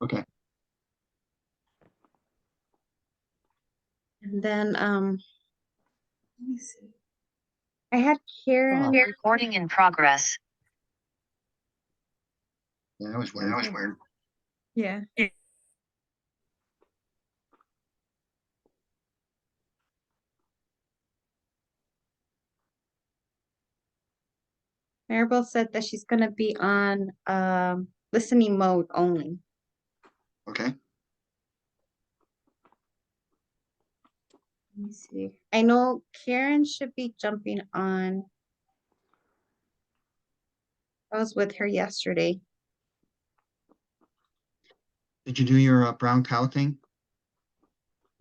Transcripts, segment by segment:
Okay. And then let me see. I had Karen. Recording in progress. Yeah, that was weird. Yeah. Maribel said that she's gonna be on listening mode only. Okay. Let me see. I know Karen should be jumping on. I was with her yesterday. Did you do your brown cow thing?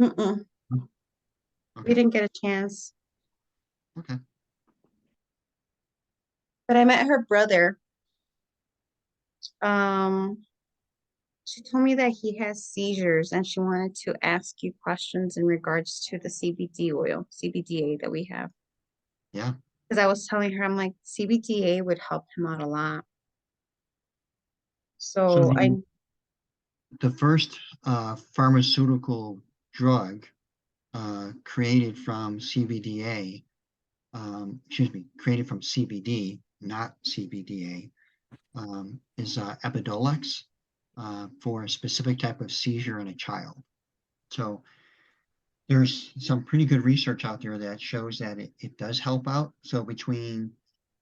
Mm-mm. We Okay. didn't get a chance. Okay. But I met her brother. She told me that he has seizures and she wanted to ask you questions in regards to the CBD oil, CBDA that we have. Yeah. Because I was telling her, I'm like, CBDA would help him out a lot. So So the first pharmaceutical drug created from CBDA, created from CBD, not CBDA, is Epidiolex for a specific type of seizure in a child. So there's some pretty good research out there that shows that it does help out. So between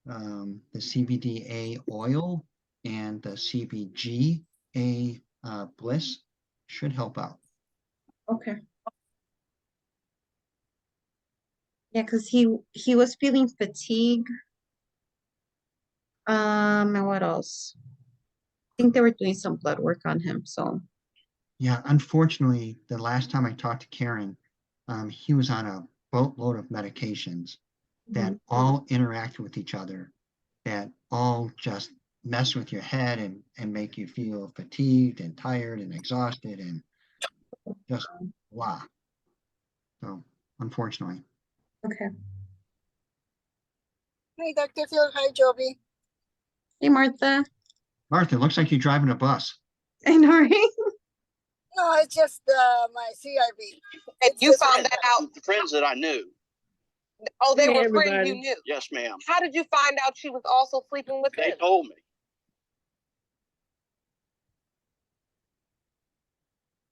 the CBDA oil and the CBGA bliss should help out. okay. Yeah, because he was feeling fatigue. And what else? I think they were doing some blood work on him. So Yeah, unfortunately, the last time I talked to Karen, he was on a boatload of medications that all interact with each other, that all just mess with your head and make you feel fatigued and tired and exhausted and just blah. So, unfortunately. okay. Hi, Dr. Phil. Hi, Joby. Hey, Martha. Martha, looks like you're driving a bus. I know, right? No, it's just my CRV. And you found that out? The friends that I knew. Oh, they Hey, were friends everybody. you knew? Yes, ma'am. How did you find out she was also sleeping with They him? told me.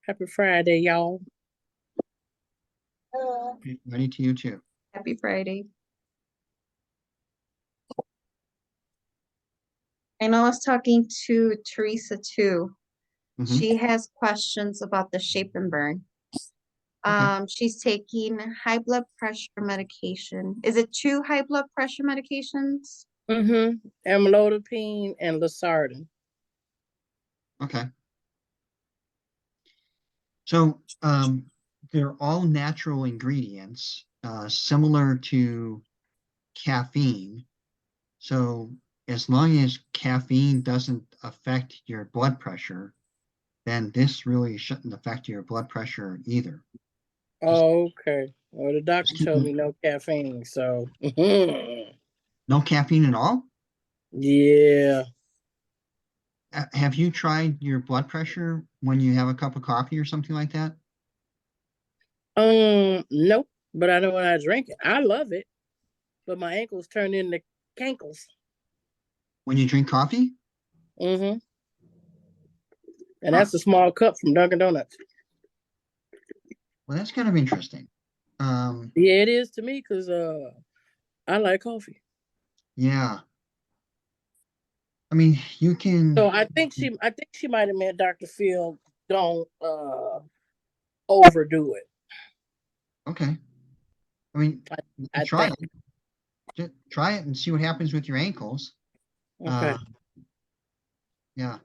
Happy Friday, y'all. Ready to you too. Happy Friday. I know I was talking to Teresa too. Mhm. She has questions about the shape and burn. She's taking high blood pressure medication. Is it 2 high blood pressure medications? Amlodipine and losartan. Okay. So they're all natural ingredients, similar to caffeine. So as long as caffeine doesn't affect your blood pressure, then this really shouldn't affect your blood pressure either. Oh, okay. Well, the doctor Just keep told it- me no caffeine, so No caffeine at all? yeah. Have you tried your blood pressure when you have a cup of coffee or something like that? Nope. But I know when I drink it, I love it. But my ankles turn into cankles. When you drink coffee? And that's a small cup from Dunkin' Donuts. Well, that's kind of interesting. Yeah, it is to me because I like coffee. Yeah. I mean, you can. So I think she might have meant Dr. Phil don't overdo it. Okay. I mean, I try think. it. Just try it and see what happens with your ankles. Okay. Yeah.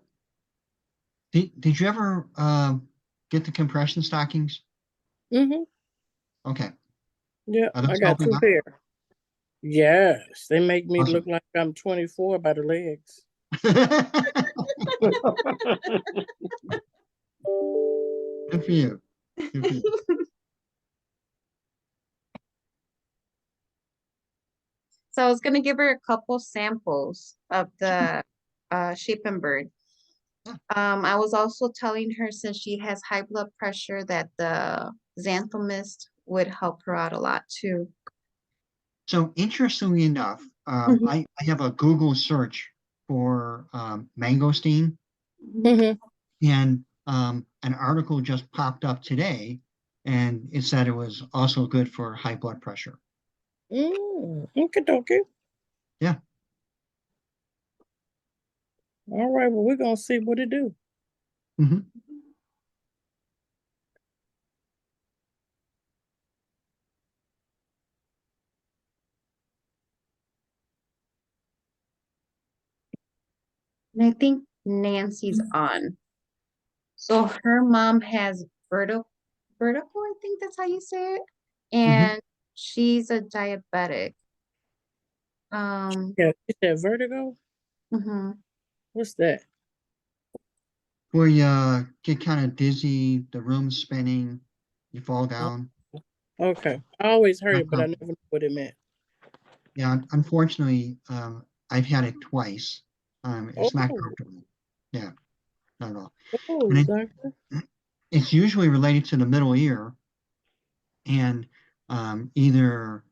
Did you ever get the compression stockings? Okay. Yeah, Are those I got helping 2 out? pair. Yes, they make me Awesome. look like I'm 24 by the legs. Good for you. Good for you. So I was gonna give her a couple samples of the shape and burn. I was also telling her since she has high blood pressure that the xanthomist would help her out a lot too. So interestingly enough, Mhm. I have a Google search for mangosteen, Mm-hmm. and an article just popped up today, and it said it was also good for high blood pressure. Okay, okay. Yeah. All right, well, we're gonna see what it do. Hmm. And I think Nancy's on. So her mom has vertigo, I think that's how you say it. Hmm. And she's a diabetic. Um, Yeah, you said vertigo. mhm. What's that? Where you get kind of dizzy, the room's spinning, you fall Oh, down. okay, I always heard Not it, but I com- never knew what it meant. Yeah, unfortunately, I've had it twice. It's not Oh, comfortable. Yeah, not at all. oh, And doctor. it's usually related to the middle ear, and either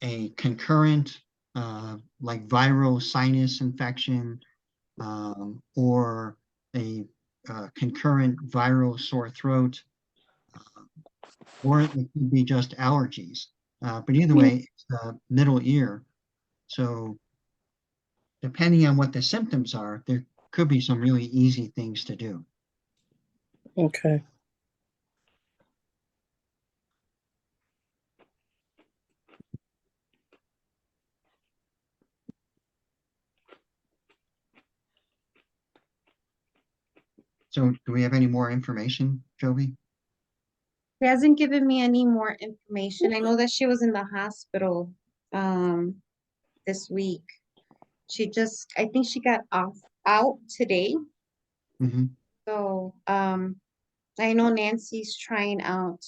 a concurrent, like viral sinus infection, or a concurrent viral sore throat, or it could be just allergies. But either Hmm, way, it's the middle ear. So depending on what the symptoms are, there could be some really easy things to do. okay. So do we have any more information, Jovi? She hasn't given me any more information. I know that she was in the hospital this week. I think she got out today. Hmm. So I know Nancy's trying out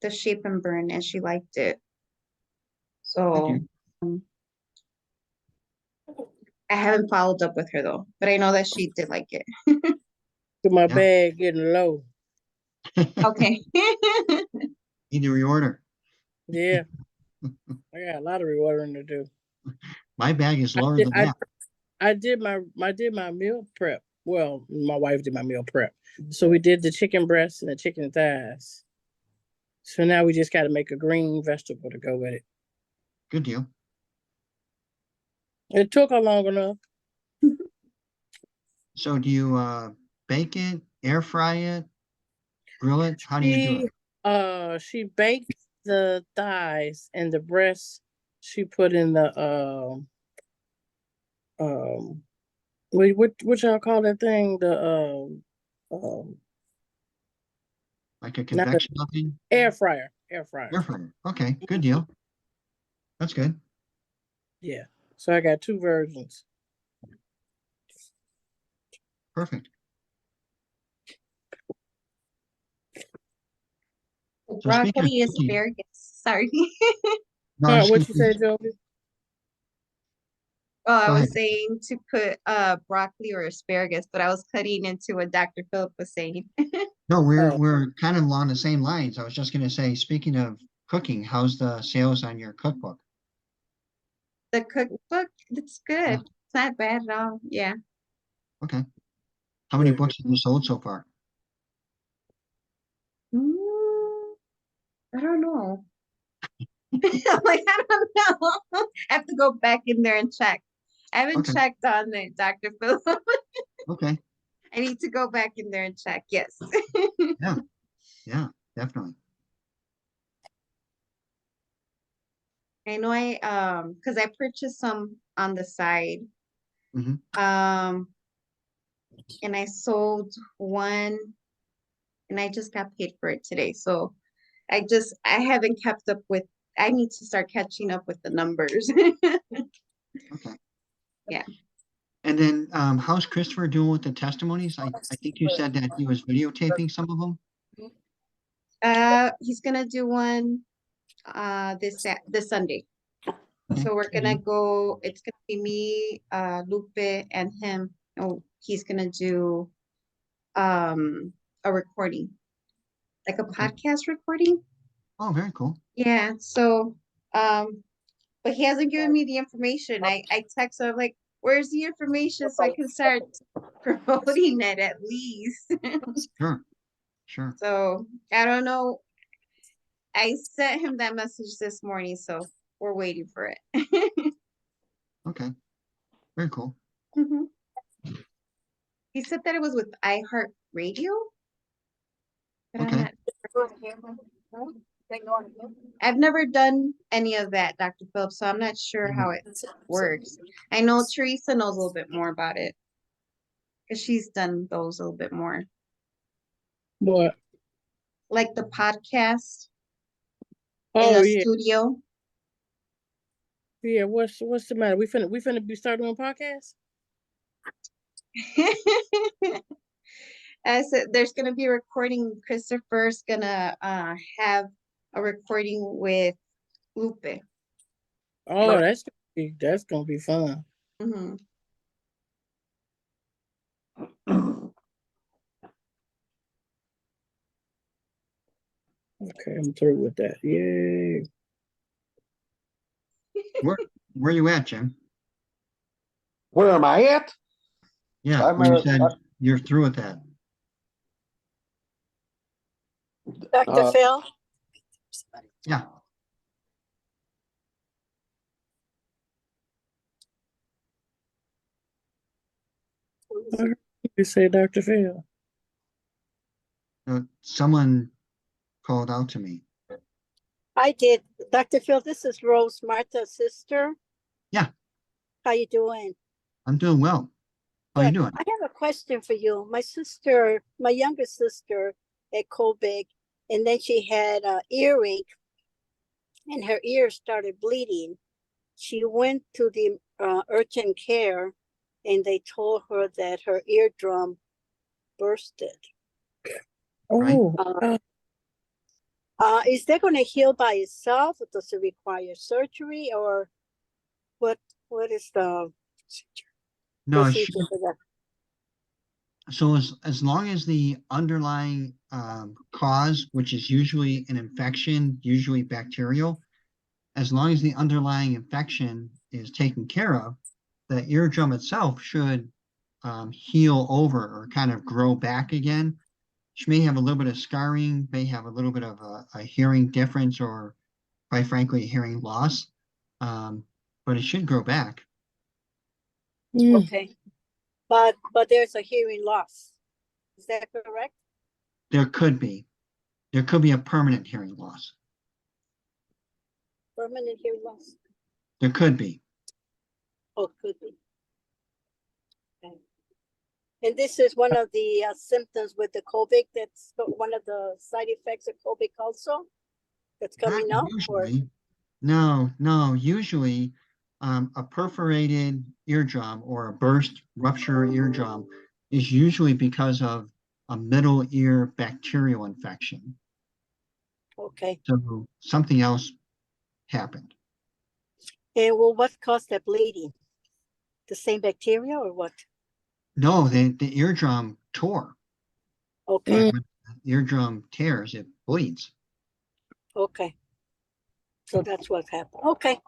the shape and burn and she liked it. Okay. So I haven't followed up with her though, but I know that she did like it. To my Yeah. bag getting low. Okay. Need to reorder. Yeah, I got a lot of reordering to do. My bag is I lower did, than I, that. I did my meal prep. Well, my wife did my meal prep. So we did the chicken breasts and the chicken thighs. So now we just got to make a green vegetable to go with it. Good deal. It took her long enough. So do you bake it, air fry it, grill it? How do you do it? She baked the thighs and the breasts. She put in the um what y'all call that thing? The Like a not a convection oven? air fryer. Air fryer. Air fryer. Okay, good deal. That's good. Yeah. So I got two versions. Perfect. So speaking of Broccoli, cooking, asparagus. Sorry. no, I was just going What to you say, say, Joey? Oh, I go ahead. was saying to put broccoli or asparagus, but I was cutting into what Dr. Phillip was saying. No, we're Oh, we're kind of along the same lines. I was just going to say, speaking of cooking, how's the sales on your cookbook? The cookbook, it's Yeah. good. It's not bad at all. Yeah. Okay. How many good. books have you sold so far? Mm, I don't know. I'm like, I don't know. I have to go back in there and check. I haven't Okay. checked on it, Dr. Phillip. Okay. I need to go back in there and check. Yes. Yeah. Yeah. Definitely. I know because I purchased some on the side. Hmm. Um, and I sold one and I just got paid for it today. So I haven't kept up with, I need to start catching up with the numbers. Okay. Yeah. And then, how's Christopher doing with the testimonies? I think you said that he was videotaping some of them. He's gonna do one this Sunday. Okay. So we're Good gonna deal. go, it's gonna be me, Lupe and him. Oh, he's gonna do a recording, like a podcast recording. Oh, very cool. Yeah, so but he hasn't given me the information. I text him like, where's the information so I can start promoting it at least. Sure, sure. So I don't know. I sent him that message this morning, so we're waiting for it. Okay, very cool. Mhm. He said that it was with iHeartRadio, but I'm Okay. not. I've never done any of that, Dr. Phillips, so I'm not sure how it works. I know Teresa knows a little bit more about it because she's done those a little bit more, What? like the podcast in Oh the yeah, studio. yeah. What's the matter? We finna be starting doing podcasts. I said there's gonna be a recording. Christopher's gonna have a recording with Lupe. Oh, that's gonna be fun. Hmm. Okay, I'm through with that. Yay. Where where you at, Jim? Where am I at? Yeah, I'm where you at, said you're through with that. Dr. Uh, Phil, Yeah. I heard you say Dr. Phil. Someone called out to me. I did. Dr. Phil, this is Rose, Martha's sister. Yeah. How you doing? I'm doing well. How you Good. doing? I have a question for you. My sister, my younger sister had COVID, and then she had earache, and her ear started bleeding. She went to the urgent care, and they told her that her eardrum bursted. Right. Oh, Is that going to heal by itself, or does it require surgery, or what? What is the No, procedure for that? so as long as the underlying cause, which is usually an infection, usually bacterial, as long as the underlying infection is taken care of, the eardrum itself should heal over or kind of grow back again. She may have a little bit of scarring, may have a little bit of a hearing difference, or quite frankly, hearing loss, but it should grow back. mm. Okay, but there's a hearing loss. Is that correct? There could be. There could be a permanent hearing loss. Permanent hearing loss. There could be. Oh, could be. Okay. And this is one of the symptoms with the COVID. That's one of the side effects of COVID also. That's coming Not up. Or usually. No. Usually, a perforated eardrum or a burst rupture eardrum is usually because of a middle ear bacterial infection. okay. So something else happened. And well, what caused that bleeding? The same bacteria or what? No, the eardrum tore. Okay. Like when the eardrum tears, it bleeds. Okay. So that's what happened. Okay.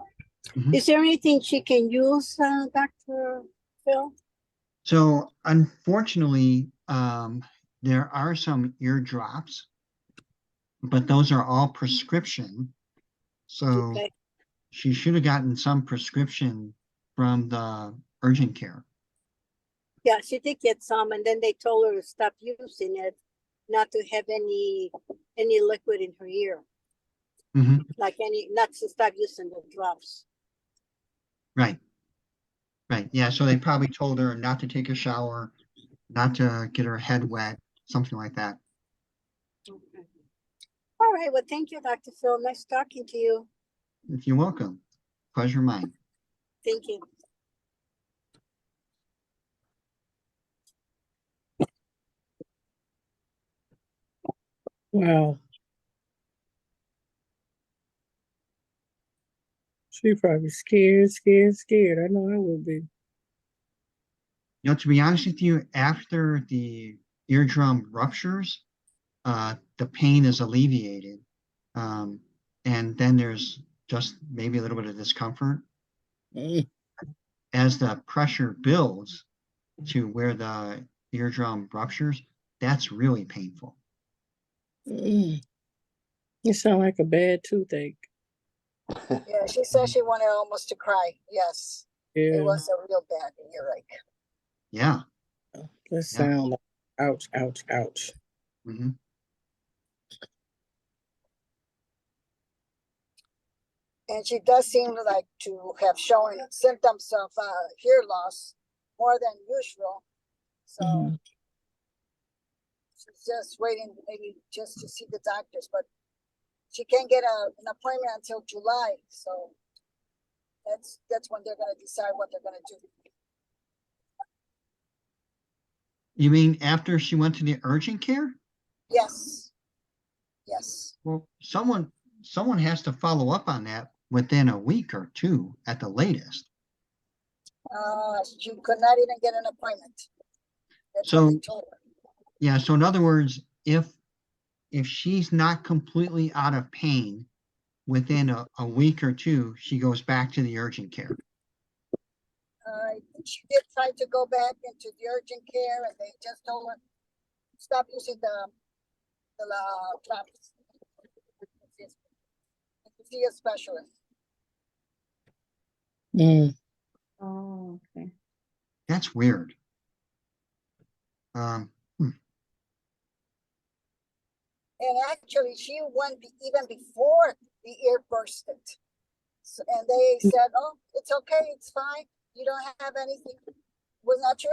Mhm. Is there anything she can use, Dr. Phil? So unfortunately, there are some ear drops, but those are all prescription. So Okay. she should have gotten some prescription from the urgent care. Yeah, she did get some, and then they told her to stop using it, not to have any liquid in her ear, Mhm. like not to stop using the drops. Right. Right. Yeah. So they probably told her not to take a shower, not to get her head wet, something like that. Okay. All right. Well, thank you, Dr. Phil. Nice talking to you. If you're welcome. Pleasure mine. Thank you. Wow. She probably scared. I know I would be. To be honest with you, after the eardrum ruptures, the pain is alleviated. And then there's just maybe a little bit of discomfort. Mm, As the pressure builds to where the eardrum ruptures, that's really painful. mm. You sound like a bad toothache. Yeah, she said she wanted almost to cry. Yes, it Yeah, was a real bad earache. Yeah. that Yeah. sound like ouch, ouch, ouch. hmm And she does seem like to have shown symptoms of hear loss more than usual. So Mhm. she's just waiting maybe just to see the doctors, but she can't get an appointment until July. So that's when they're gonna decide what they're gonna do. You mean after she went to the urgent care? Yes. Yes. Well, someone has to follow up on that within a week or two at the latest. She could not even get an appointment. That's what they So told her. yeah, so in other words, if she's not completely out of pain within a week or two, she goes back to the urgent care. She did try to go back into the urgent care, and they just told her stop using the drops. To see a specialist. Mm. Oh, okay. That's weird. And actually, she went even before the ear bursted. So, and they said, "Oh, it's okay, it's fine. You don't have anything." Was not true.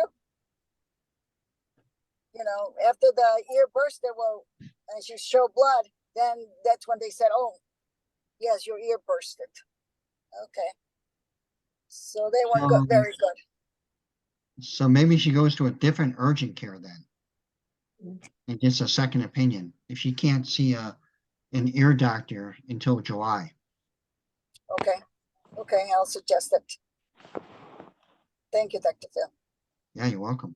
You know, after the ear bursted, well, and she showed blood, then that's when they said, "Oh, yes, your ear bursted." Okay. So they weren't good, very good. So maybe she goes to a different urgent care then and gets a second opinion if she can't see an ear doctor until July. Okay. Okay, I'll suggest it. Thank you, Dr. Phil. Yeah, you're welcome.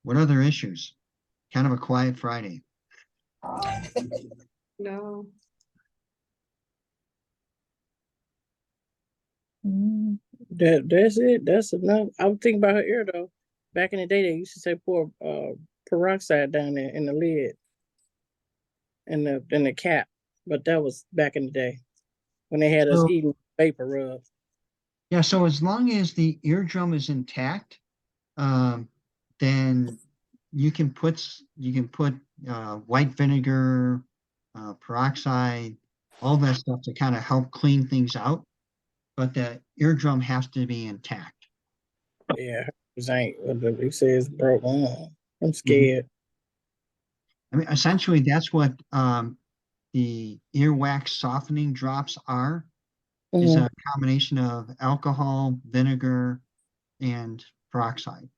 What other issues? Kind of a quiet Friday. No. That's it. That's enough. I was thinking about her ear though. Back in the day, they used to say pour peroxide down there in the lid, in the cap. But that was back in the day when they had us So, eating vapor rub. yeah, so as long as the eardrum is intact, then you can put white vinegar, peroxide, all that stuff to kind of help clean things out. But the eardrum has to be intact. Yeah, hers ain't. What they say it's broke. I'm Mhm. scared. I mean, essentially, that's what the earwax softening drops are, is Mhm. a combination of alcohol, vinegar, and peroxide.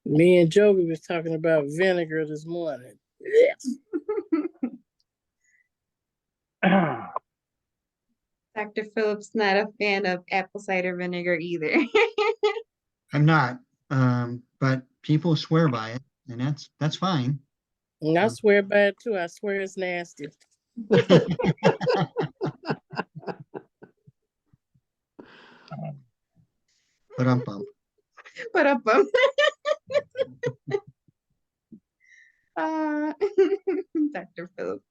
Me and Joby was talking about vinegar this morning. Yes. Dr. Phillips not a fan of apple cider vinegar either. I'm not, but people swear by it, and that's fine. And I swear by it too. I swear it's nasty. But I'm bummed. But up. Uh, Dr. Phillips.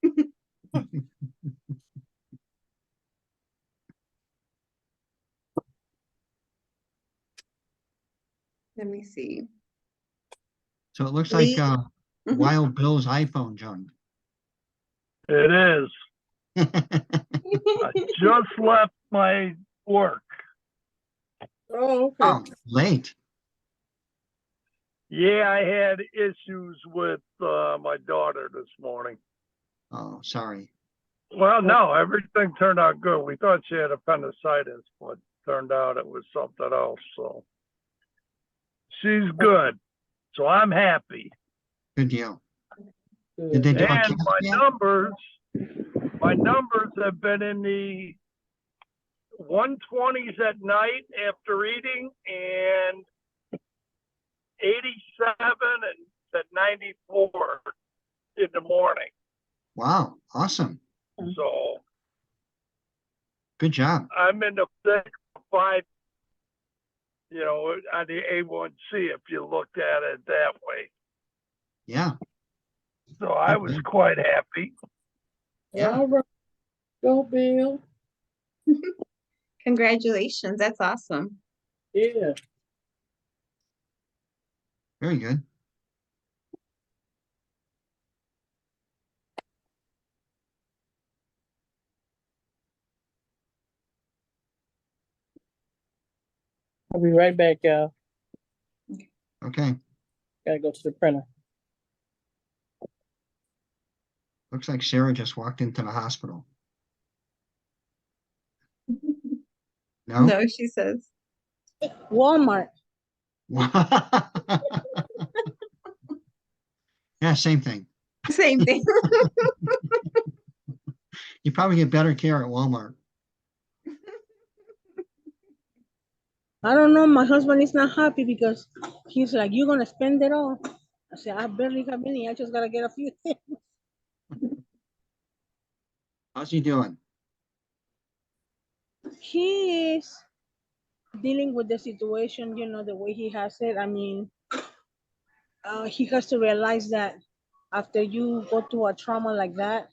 Let me see. So it looks like Lee. Mhm. Wild Bill's iPhone junk. It is. I just left my work. Oh, okay. Oh, late. Yeah, I had issues with my daughter this morning. Oh, sorry. Well, no, everything turned out good. We thought she had appendicitis, but turned out it was something else. So she's good. So I'm happy. Good deal. Good. Did they do a And CAT scan? my numbers have been in the 120s at night after eating and 87 and at 94 in the morning. Wow, awesome. So Good job. I'm in the 5, on the A1C if you looked at it that way. Yeah, So I was quite happy. yeah. All right. Go, Bill. Congratulations. That's awesome. Yeah. Very good. I'll be right back, y'all. Okay. Gotta go to the printer. Looks like Sarah just walked into the hospital. No? No, she says. Walmart. Yeah, same thing. Same thing. You probably get better care at Walmart. I don't know. My husband is not happy because he's like, "You're gonna spend it all." I said, "I barely have any. I just gotta get a few things." How's he doing? He is dealing with the situation, the way he has it. I mean, he has to realize that after you go through a trauma like that,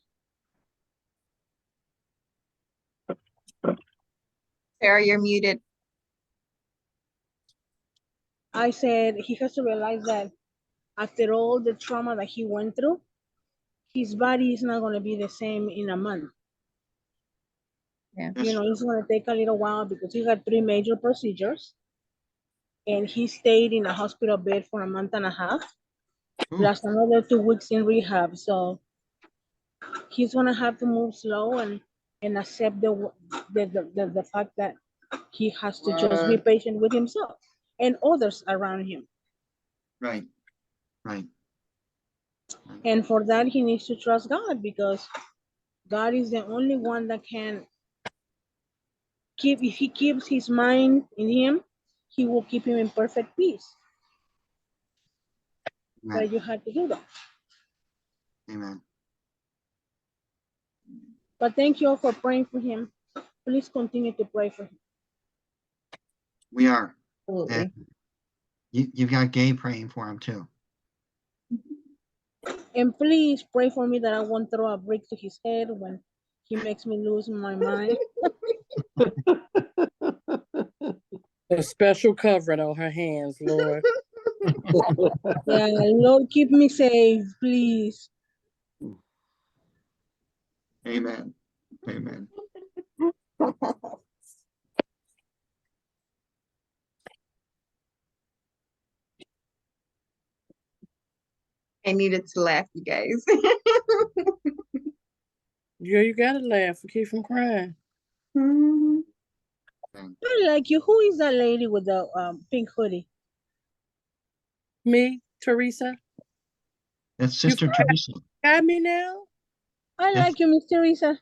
Sarah, you're muted. I said he has to realize that after all the trauma that he went through, his body is not going to be the same in a month. Yeah. It's going to take a little while because he had 3 major procedures and he stayed in a hospital bed for a month and a half, Ooh, plus another 2 weeks in rehab. So he's going to have to move slow and accept the fact that he has to just be patient with himself and others around him. right, right. And for that, he needs to trust God because God is the only one that can keep, if he keeps his mind in him, he will keep him in perfect peace. Amen. But you have to do that. Amen. But thank you all for praying for him. Please continue to pray for him. We are. Absolutely. And you've got Gay praying for him too. And please pray for me that I won't throw a brick to his head when he makes me lose my mind. A special covering on her hands, Lord. Yeah, Lord, keep me safe, please. Amen. Amen. I needed to laugh, you guys. Yeah, you gotta laugh to keep from crying. Mhm. I like you. Who is that lady with the pink hoodie? Me, Teresa. That's Sister Teresa. Got me now? I Yes. like you, Miss Teresa.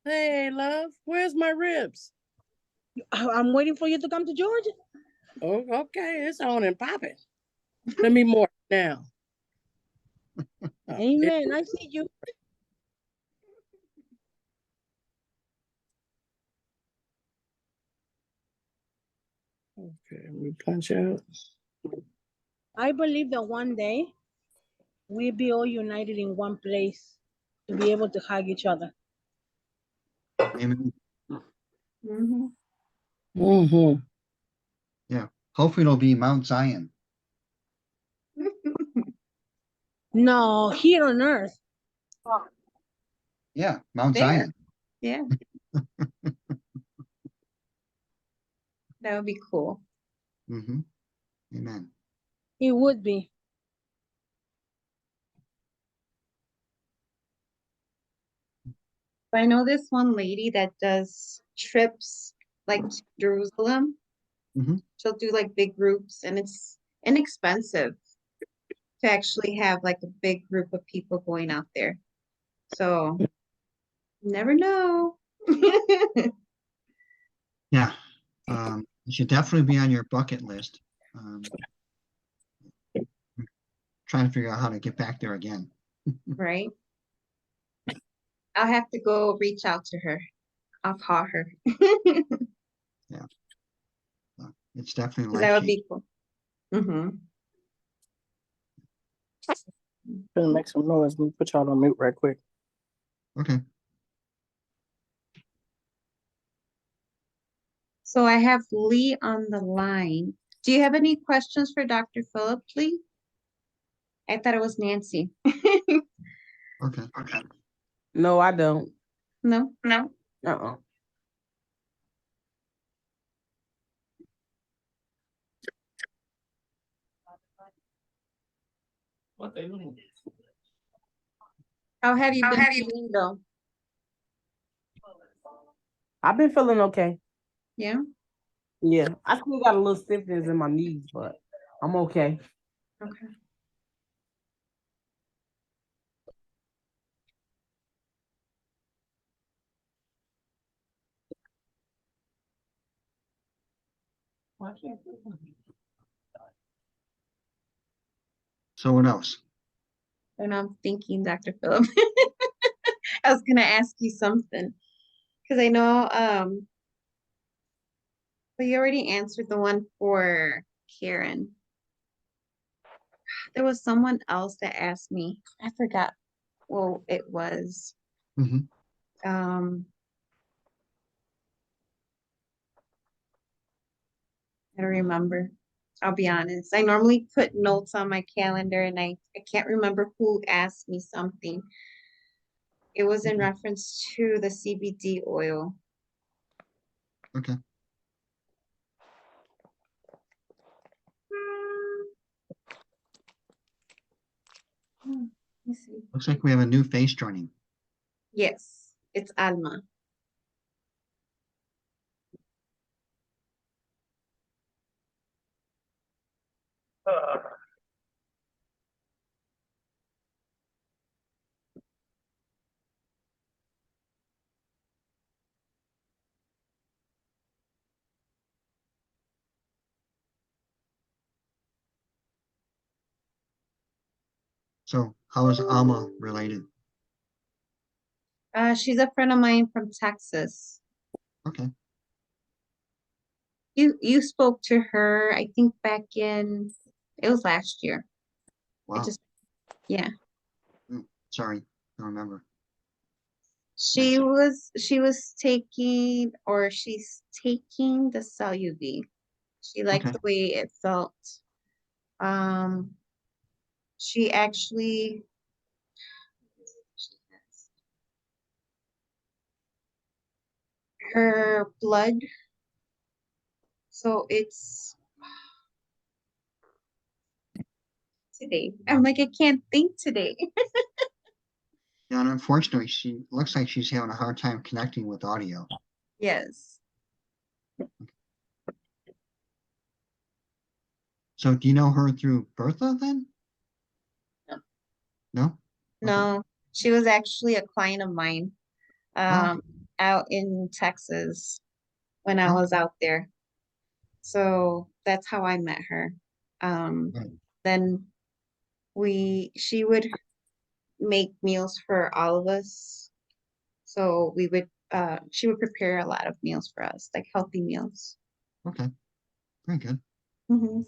Hey, love. Where's my ribs? I'm waiting for you to come to Georgia. Oh, okay. It's on and popping. Let me more now. Oh, Amen. I see you. okay, we punch out. I believe that one day we'll be all united in one place to be able to hug each other. Amen. Mhm. Mm-hmm. Yeah. Hopefully it'll be Mount Zion. No, here on earth. Yeah, Mount There. Zion. Yeah. That would be cool. Mm-hmm. Amen. It would be. I know this one lady that does trips like to Jerusalem. Mhm. She'll do like big groups, and it's inexpensive to actually have like a big group of people going out there. So never know. Yeah. It should definitely be on your bucket list. Trying to figure out how to get back there again. Right? I'll have to go reach out to her. I'll call her. It's definitely That would life-changing. be cool. Mm-hmm. Gonna make some noise. Let me put y'all on mute right quick. Okay. So I have Lee on the line. Do you have any questions for Dr. Phillip, Lee? I thought it was Nancy. Okay. No, I don't. No? No. Uh-uh. What they doing? How have you been feeling though? I've been feeling okay. Yeah? Yeah, I still got a little stiffness in my knees, but I'm okay. Okay. So what else? And I'm thinking, Dr. Phillip. I was gonna ask you something. Because I know but you already answered the one for Karen. There was someone else that asked me. I forgot what it was. Mhm. Um I don't remember. I'll be honest. I normally put notes on my calendar and I can't remember who asked me something. It was in reference to the CBD oil. Okay. Let me see. Looks like we have a new face joining. Yes, it's Alma. Uh, So how is Alma related? She's a friend of mine from Texas. Okay. You spoke to her, I think back in it was last year. Wow. It just yeah. Sorry, don't remember. She was taking or she's taking the CellUV. She liked Okay. the way it felt. She actually her blood, so it's today. I'm like, I can't think today. Yeah, and unfortunately, she looks like she's having a hard time connecting with audio. Yes. So do you know her through Bertha then? No. No? Okay. No, she was actually a client of mine, Oh, out in Texas when I oh, was out there. So that's how I met her. right. Then she would make meals for all of us. So she would prepare a lot of meals for us, like healthy meals. Okay. Very good. Mhm.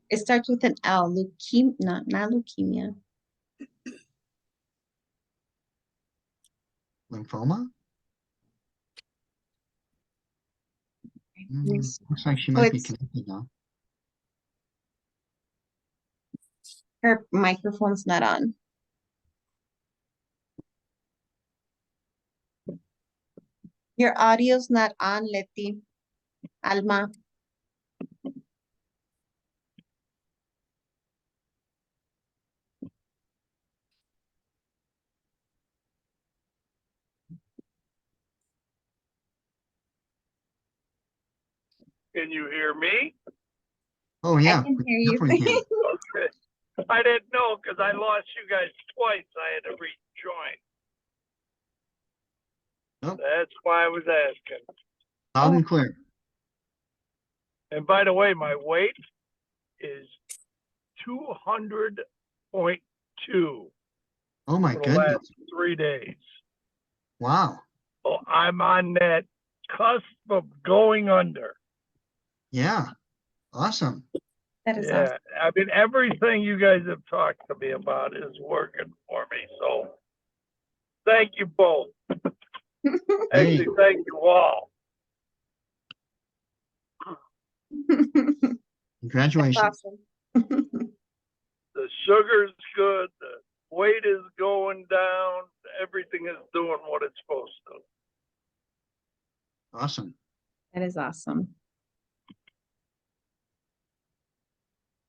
It starts with an L, leukemia, not leukemia. Lymphoma? Let me see. Looks like she Oh, might be it's connected now. her microphone's not on. Your audio's not on, Letty. Alma. Can you hear me? Oh, I yeah, can we hear you. definitely can. Okay. I didn't know because I lost you guys twice. I had to rejoin. Nope. That's why I was asking. Loud and clear. And by the way, my weight is 200.2 Oh, my for the last goodness. 3 days. Wow. So I'm on that cusp of going under. Yeah. Awesome. That is Yeah, I mean, everything you guys have talked to me about is working for me. So thank you both. awesome. Actually, thank you all. Congratulations. The sugar's good. The weight is going down. Everything is doing what it's supposed to. Awesome. That is awesome.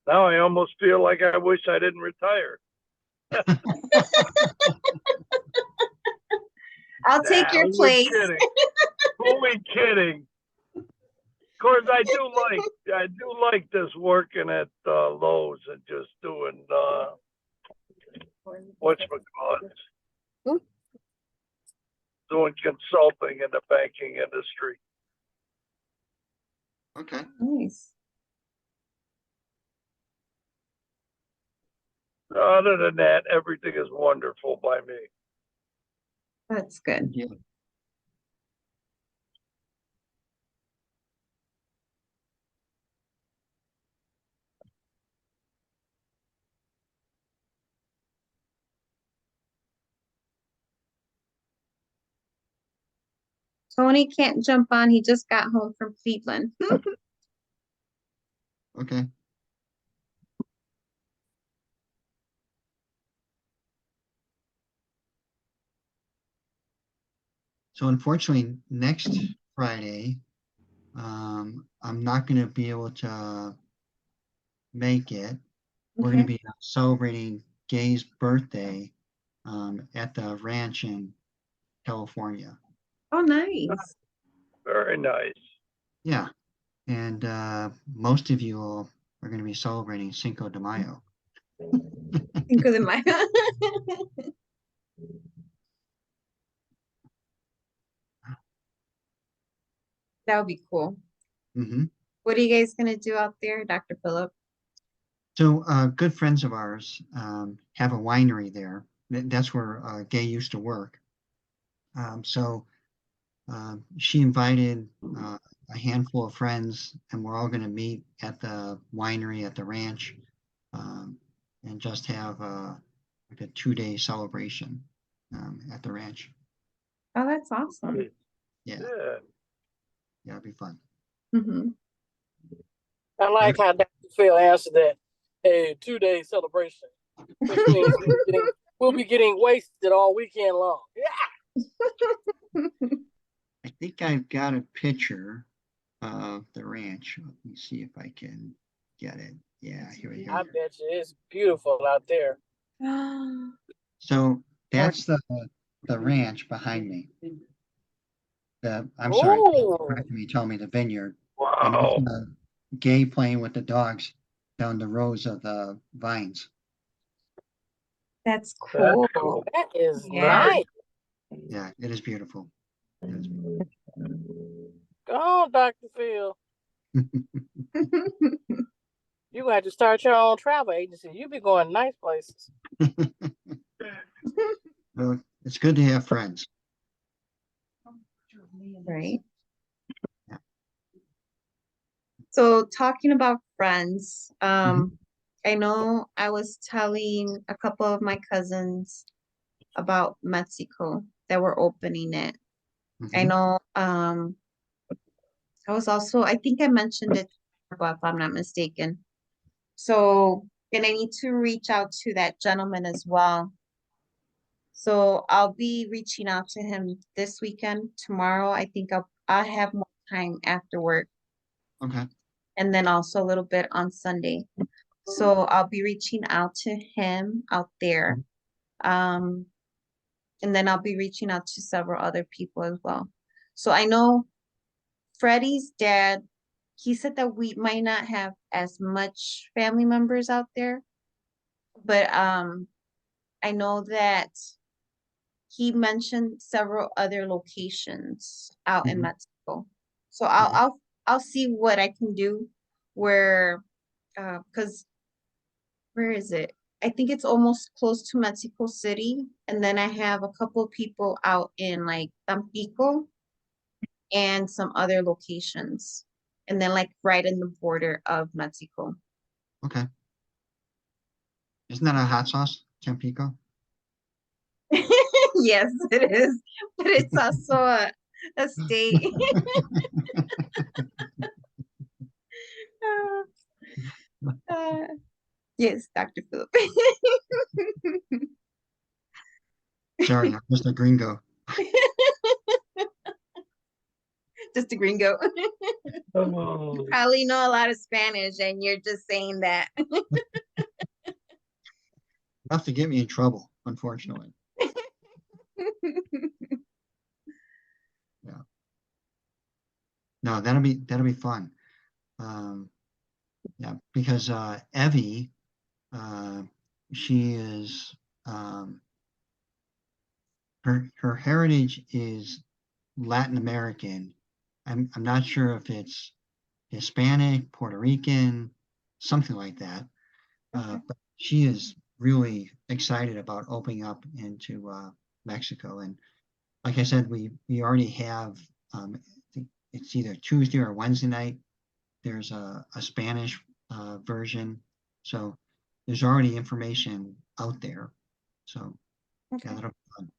Now I almost feel like I wish I didn't retire. I'll take your Who we place. kidding? Who we kidding? Of course, I do like this working at Lowe's and just doing whatchamacallit, Hmm? doing consulting in the banking industry. Okay. Nice. Other than that, everything is wonderful by me. That's good. Yeah. Tony can't jump on. He just got home from Cleveland. Okay. So unfortunately, next Friday, I'm not going to be able to make it. We're going to Okay. be celebrating Gay's birthday at the ranch in California. Oh, nice. Very nice. Yeah. And most of you all are going to be celebrating Cinco de Mayo. Cinco de Mayo. That would be cool. Hmm. What are you guys gonna do out there, Dr. Phillip? So good friends of ours have a winery there. That's where Gay used to work. So she invited a handful of friends, and we're all going to meet at the winery at the ranch and just have like a 2-day celebration at the ranch. Oh, that's awesome. Yeah, Yeah. yeah, it'll be fun. Hmm. I like how Dr. Phil answered that. A 2-day celebration, which means we'll be getting wasted all weekend long. Yeah. I think I've got a picture of the ranch. Let me see if I can get it. Yeah, here we I go. bet you it's beautiful out there. So that's the ranch behind me. I'm sorry, Oh, correcting me, telling me the vineyard. And Wow. it's Gay playing with the dogs down the rows of the vines. That's That's cool. cool. that is Yeah. nice. Yeah, it is beautiful. It is beautiful. Go on, Dr. Phil. You gonna have to start your own travel agency. You be going nice places. Well, it's good to have friends. Right. Yeah. So talking about friends, I know I was telling a couple of my cousins about Mexico that we're opening it. I Mhm. know I think I mentioned it, but if I'm not mistaken. So, and I need to reach out to that gentleman as well So I'll be reaching out to him this weekend. Tomorrow, I think I'll have more time after work, Okay. and then also a little bit on Sunday. So I'll be reaching out to him out there. Um, and then I'll be reaching out to several other people as well. So I know Freddie's dad, he said that we might not have as much family members out there, but I know that he mentioned several other locations out in Mhm. Mexico. So Okay. I'll see what I can do where because where is it? I think it's almost close to Mexico City. And then I have a couple of people out in like Tampico and some other locations. And then like right in the border of Mexico. Okay. Isn't that a hot sauce, Tampico? Yes, it is. But it's also a state. Uh, yes, Dr. Phillip. Sorry, I'm just a gringo. Just a gringo. Oh, Probably know a lot of Spanish and you're just saying that. Enough to get me in trouble, unfortunately. Yeah. No, that'll be fun. Yeah, because Evie, uh, she is her heritage is Latin American. I'm not sure if it's Hispanic, Puerto Rican, something like that. Okay. But she is really excited about opening up into Mexico. And like I said, we already have I think it's either Tuesday or Wednesday night. There's a Spanish version, so there's already information out there. So yeah, Okay. that'll be fun.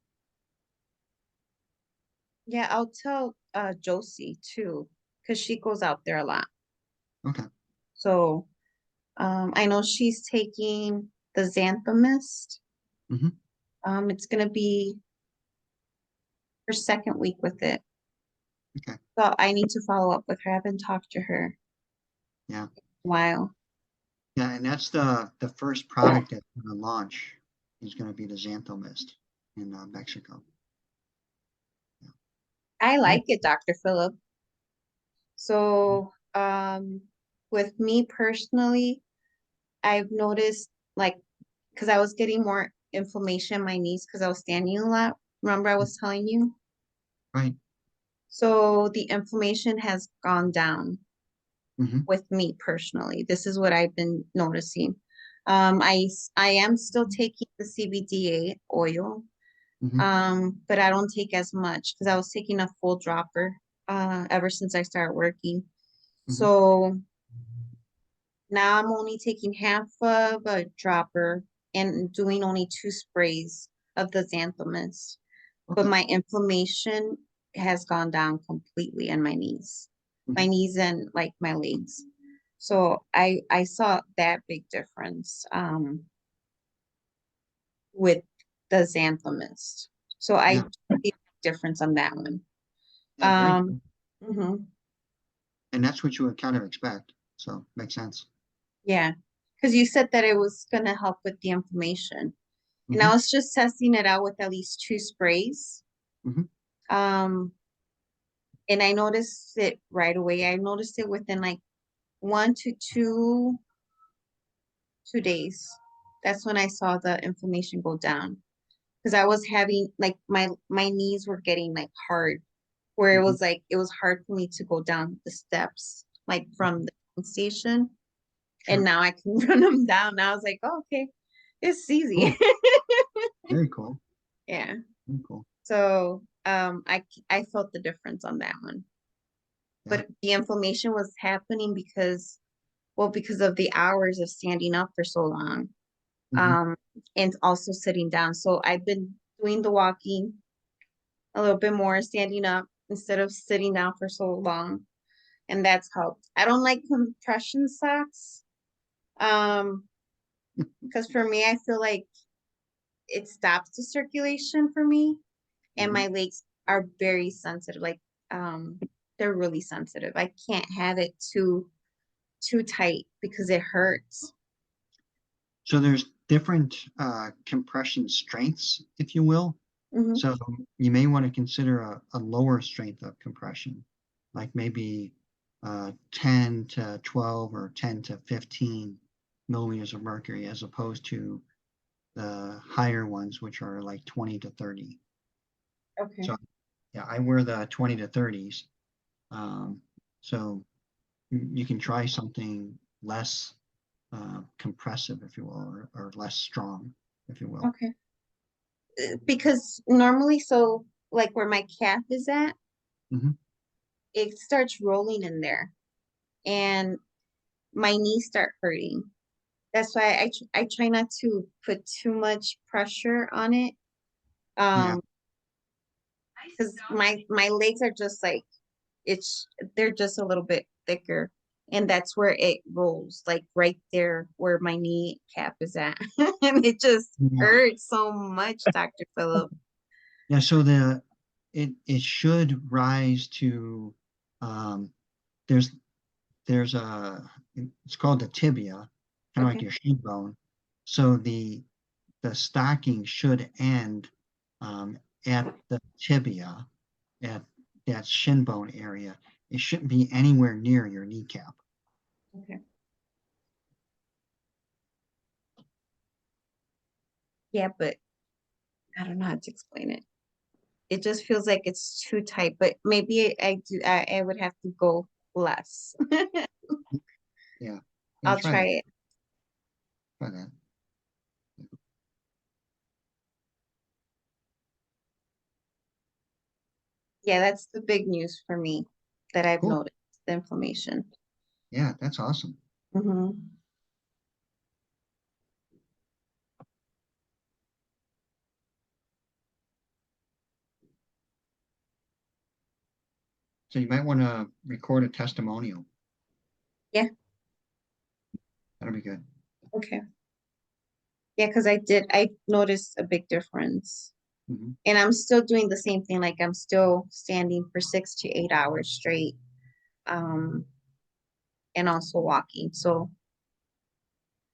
Yeah, I'll tell Josie too, because she goes out there a lot. Okay. So I know she's taking the xanthomist. Hmm. It's gonna be her second week with it. Okay. So I need to follow up with her. I haven't talked to her Yeah. in a while. Yeah, and that's the first product that's going to launch is going to be the Xantho Mist in Mexico. I Very like it, Dr. Phillip. So with me personally, I've noticed like because I was getting more inflammation in my knees because I was standing a lot. Remember I was telling you? right. So the inflammation has gone down Hmm. with me personally. This is what I've been noticing. I am still taking the CBDA oil, Hmm. but I don't take as much because I was taking a full dropper ever since I started working. Hmm. So now I'm only taking half of a dropper and doing only 2 sprays of the xanthomist. But Okay. my inflammation has gone down completely in my Hmm. knees and like my legs. So I saw that big difference with the xanthomist. So I Yeah. see a difference on that one. Yeah. Very cool. Mhm. And that's what you would kind of expect. So makes sense. Yeah, because you said that it was gonna help with the inflammation. And I Hmm. was just testing it out with at least 2 sprays. Hmm. Um, and I noticed it right away. I noticed it within like 1 to 2 days. That's when I saw the inflammation go down. Because I was having like my knees were getting like hard, where it Hmm. was like it was hard for me to go down the steps, like from the train station. And Sure. now I can run them down. I was like, oh, okay, it's easy. Cool. Very cool. Yeah. Very cool. So I felt the difference on that one. Yeah. But the inflammation was happening because, well, because of the hours of standing up for so long, Hmm. um, and also sitting down. So I've been doing the walking a little bit more, standing up instead of sitting down for so long, and that's helped. I don't like compression socks, because for me, I feel like it stops the circulation for me, and Mhm. my legs are very sensitive. Like, they're really sensitive. I can't have it too tight because it hurts. So there's different compression strengths, if you will. Mhm. So you may want to consider a lower strength of compression, like maybe 10 to 12 or 10 to 15 millimeters of mercury, as opposed to the higher ones, which are like 20 to 30. Okay. So yeah, I wear the 20 to 30s. So you can try something less compressive, if you will, or less strong, if you will. Okay. Because normally, so like where my calf is at, Mhm. it starts rolling in there, and my knees start hurting. That's why I try not to put too much pressure on it. Yeah. Because my legs are just like, they're just a little bit thicker, and that's where it rolls, like right there where my knee cap is at. And it just Yeah. hurts so much, Dr. Phillip. Yeah, so it should rise to um, there's a it's called the tibia, kind of like Okay. your shin bone. So the stocking should end at the tibia, at that shin bone area. It shouldn't be anywhere near your kneecap. Okay. Yeah, but I don't know how to explain it. It just feels like it's too tight, but maybe I would have to go less. Yeah, I'll try try that. it. Try that. Yeah, that's the big news for me that I've Cool. noticed, the inflammation. Yeah, that's awesome. Mm-hmm. So you might want to record a testimonial. Yeah. That'll be good. Okay. Yeah, because I noticed a big difference. Mhm. And I'm still doing the same thing, like I'm still standing for 6 to 8 hours straight. Um, and also walking. So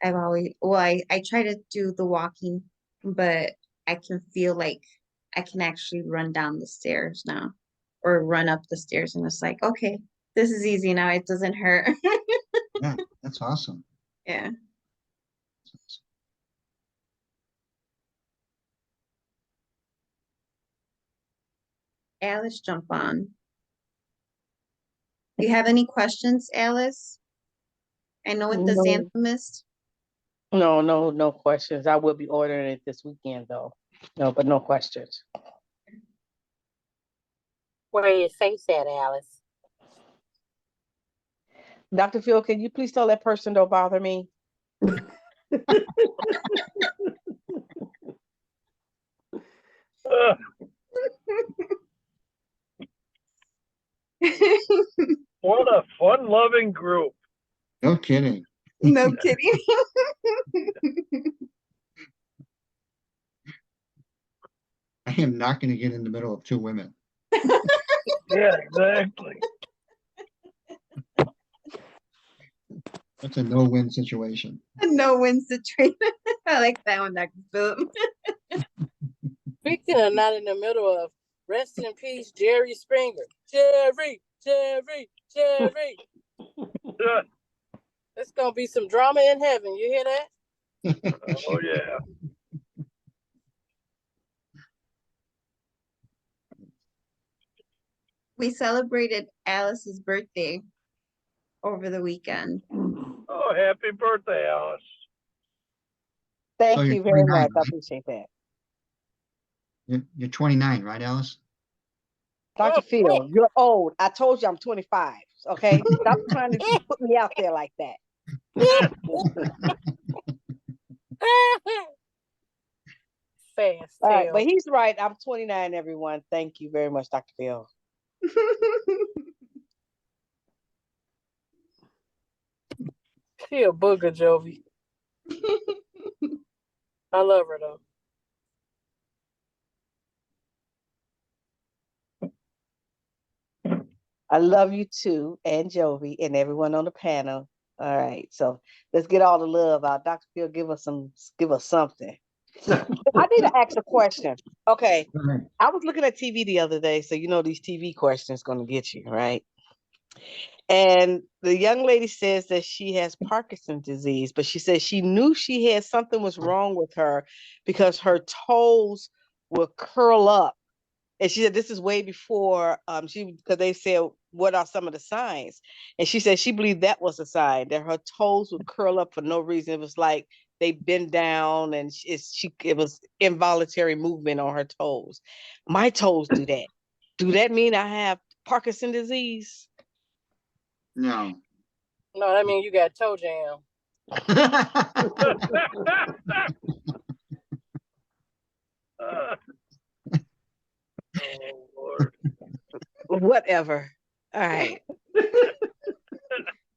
I try to do the walking, but I can feel like I can actually run down the stairs now or run up the stairs, and it's like, okay, this is easy now. It doesn't hurt. Yeah, that's awesome. Yeah. Alice, jump on. Do you have any questions, Alice? I know with the No, Xantha Mist. no questions. I will be ordering it this weekend though. No, but no questions. Where your face at, Alice? Dr. Phil, can you please tell that person don't bother me? Uh, what a fun-loving group. No kidding. No kidding. I am not going to get in the middle of two women. Yeah, exactly. That's a no-win situation. No win situation. I like that one, Dr. Phillip. Speaking of not in the middle of, rest in peace, Jerry Springer. Jerry. Uh, There's gonna be some drama in heaven. You hear that? oh, yeah. We celebrated Alice's birthday over the weekend. Oh, happy birthday, Alice. Thank So you're you very 29, much. I right? appreciate that. You're 29, right, Alice? Dr. Phil, you're old. I told you I'm 25. Okay? Stop trying to put me out there like that. Fast All right, tail. but he's right. I'm 29, everyone. Thank you very much, Dr. Phil. She a booger, Jovi. I love her though. I love you too, and Jovi, and everyone on the panel. All right, so let's get all the love out. Dr. Phil, give us something. I need to ask a question. Okay, All right. I was looking at TV the other day, so you know these TV questions going to get you, right? And the young lady says that she has Parkinson's disease, but she says she knew she had something was wrong with her because her toes will curl up. And she said this is way before because they said what are some of the signs? And she said she believed that was a sign that her toes would curl up for no reason. It was like they bend down and it was involuntary movement on her toes. My toes do that. Do that mean I have Parkinson's disease? No. No, that means you got toe jam. Oh, Lord. Whatever. All right.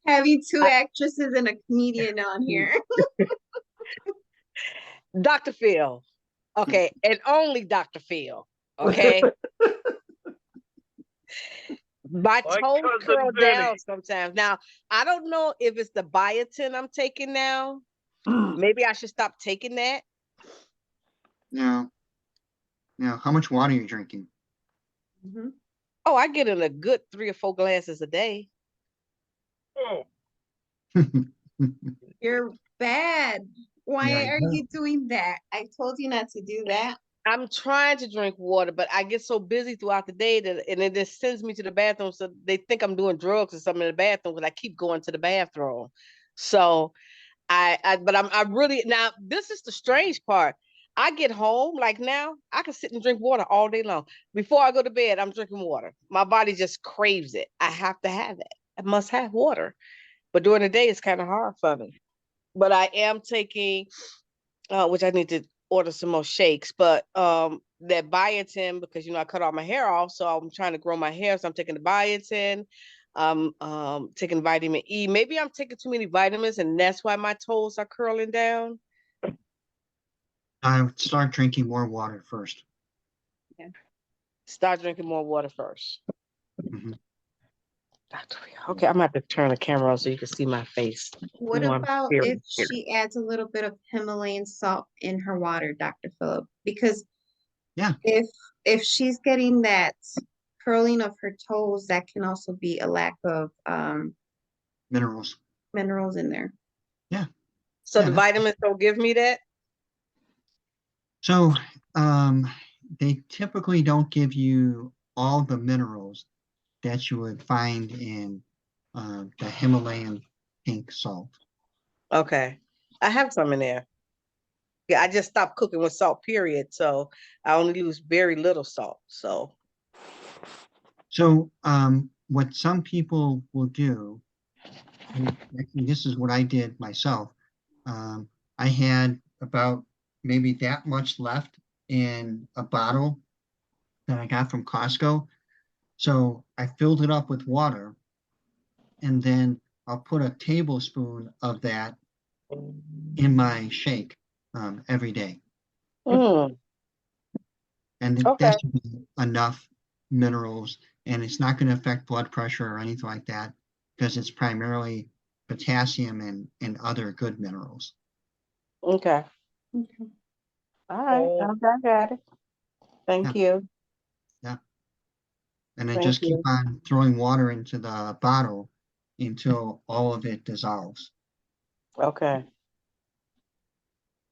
Having two actresses and a comedian on here. Dr. Phil. Okay. And only Dr. Phil. Okay. My My toes cousin curl Vinny. down sometimes. Now, I don't know if it's the biotin I'm taking now. Maybe I should stop taking that. No. No. How much water are you drinking? Mhm. Oh, I get in a good 3 or 4 glasses a day. Oh, You're bad. Why Yeah, are yeah. you doing that? I told you not to do that. I'm trying to drink water, but I get so busy throughout the day and it just sends me to the bathroom. So they think I'm doing drugs or something in the bathroom because I keep going to the bathroom. So I really now this is the strange part. I get home like now, I can sit and drink water all day long. Before I go to bed, I'm drinking water. My body just craves it. I have to have it. I must have water. But during the day, it's kind of hard for me. But I am taking, which I need to order some more shakes, but that biotin because I cut all my hair off, so I'm trying to grow my hair. So I'm taking the biotin. Taking vitamin E. Maybe I'm taking too many vitamins, and that's why my toes are curling down. I would start drinking more water first. Start drinking more water first. Mhm. Okay, I'm gonna have to turn the camera on so you can see my face. What I'm about serious if here. she adds a little bit of Himalayan salt in her water, Dr. Phillip? Because Yeah. if she's getting that curling of her toes, that can also be a lack of Minerals. minerals in there. Yeah. So Yeah, the vitamins don't give me that? So they typically don't give you all the minerals that you would find in the Himalayan pink salt. Okay. I have some in there. Yeah, I just stopped cooking with salt, period. So I only use very little salt. So So what some people will do, and actually this is what I did myself. I had about maybe that much left in a bottle that I got from Costco. So I filled it up with water, and then I'll put a tablespoon of that in my shake every day. mm, And okay. that should be enough minerals, and it's not going to affect blood pressure or anything like that because it's primarily potassium and other good minerals. Okay. Okay. All right. I got it. Yeah, Thank you. yeah. And then Thank just keep you. on throwing water into the bottle until all of it dissolves. Okay.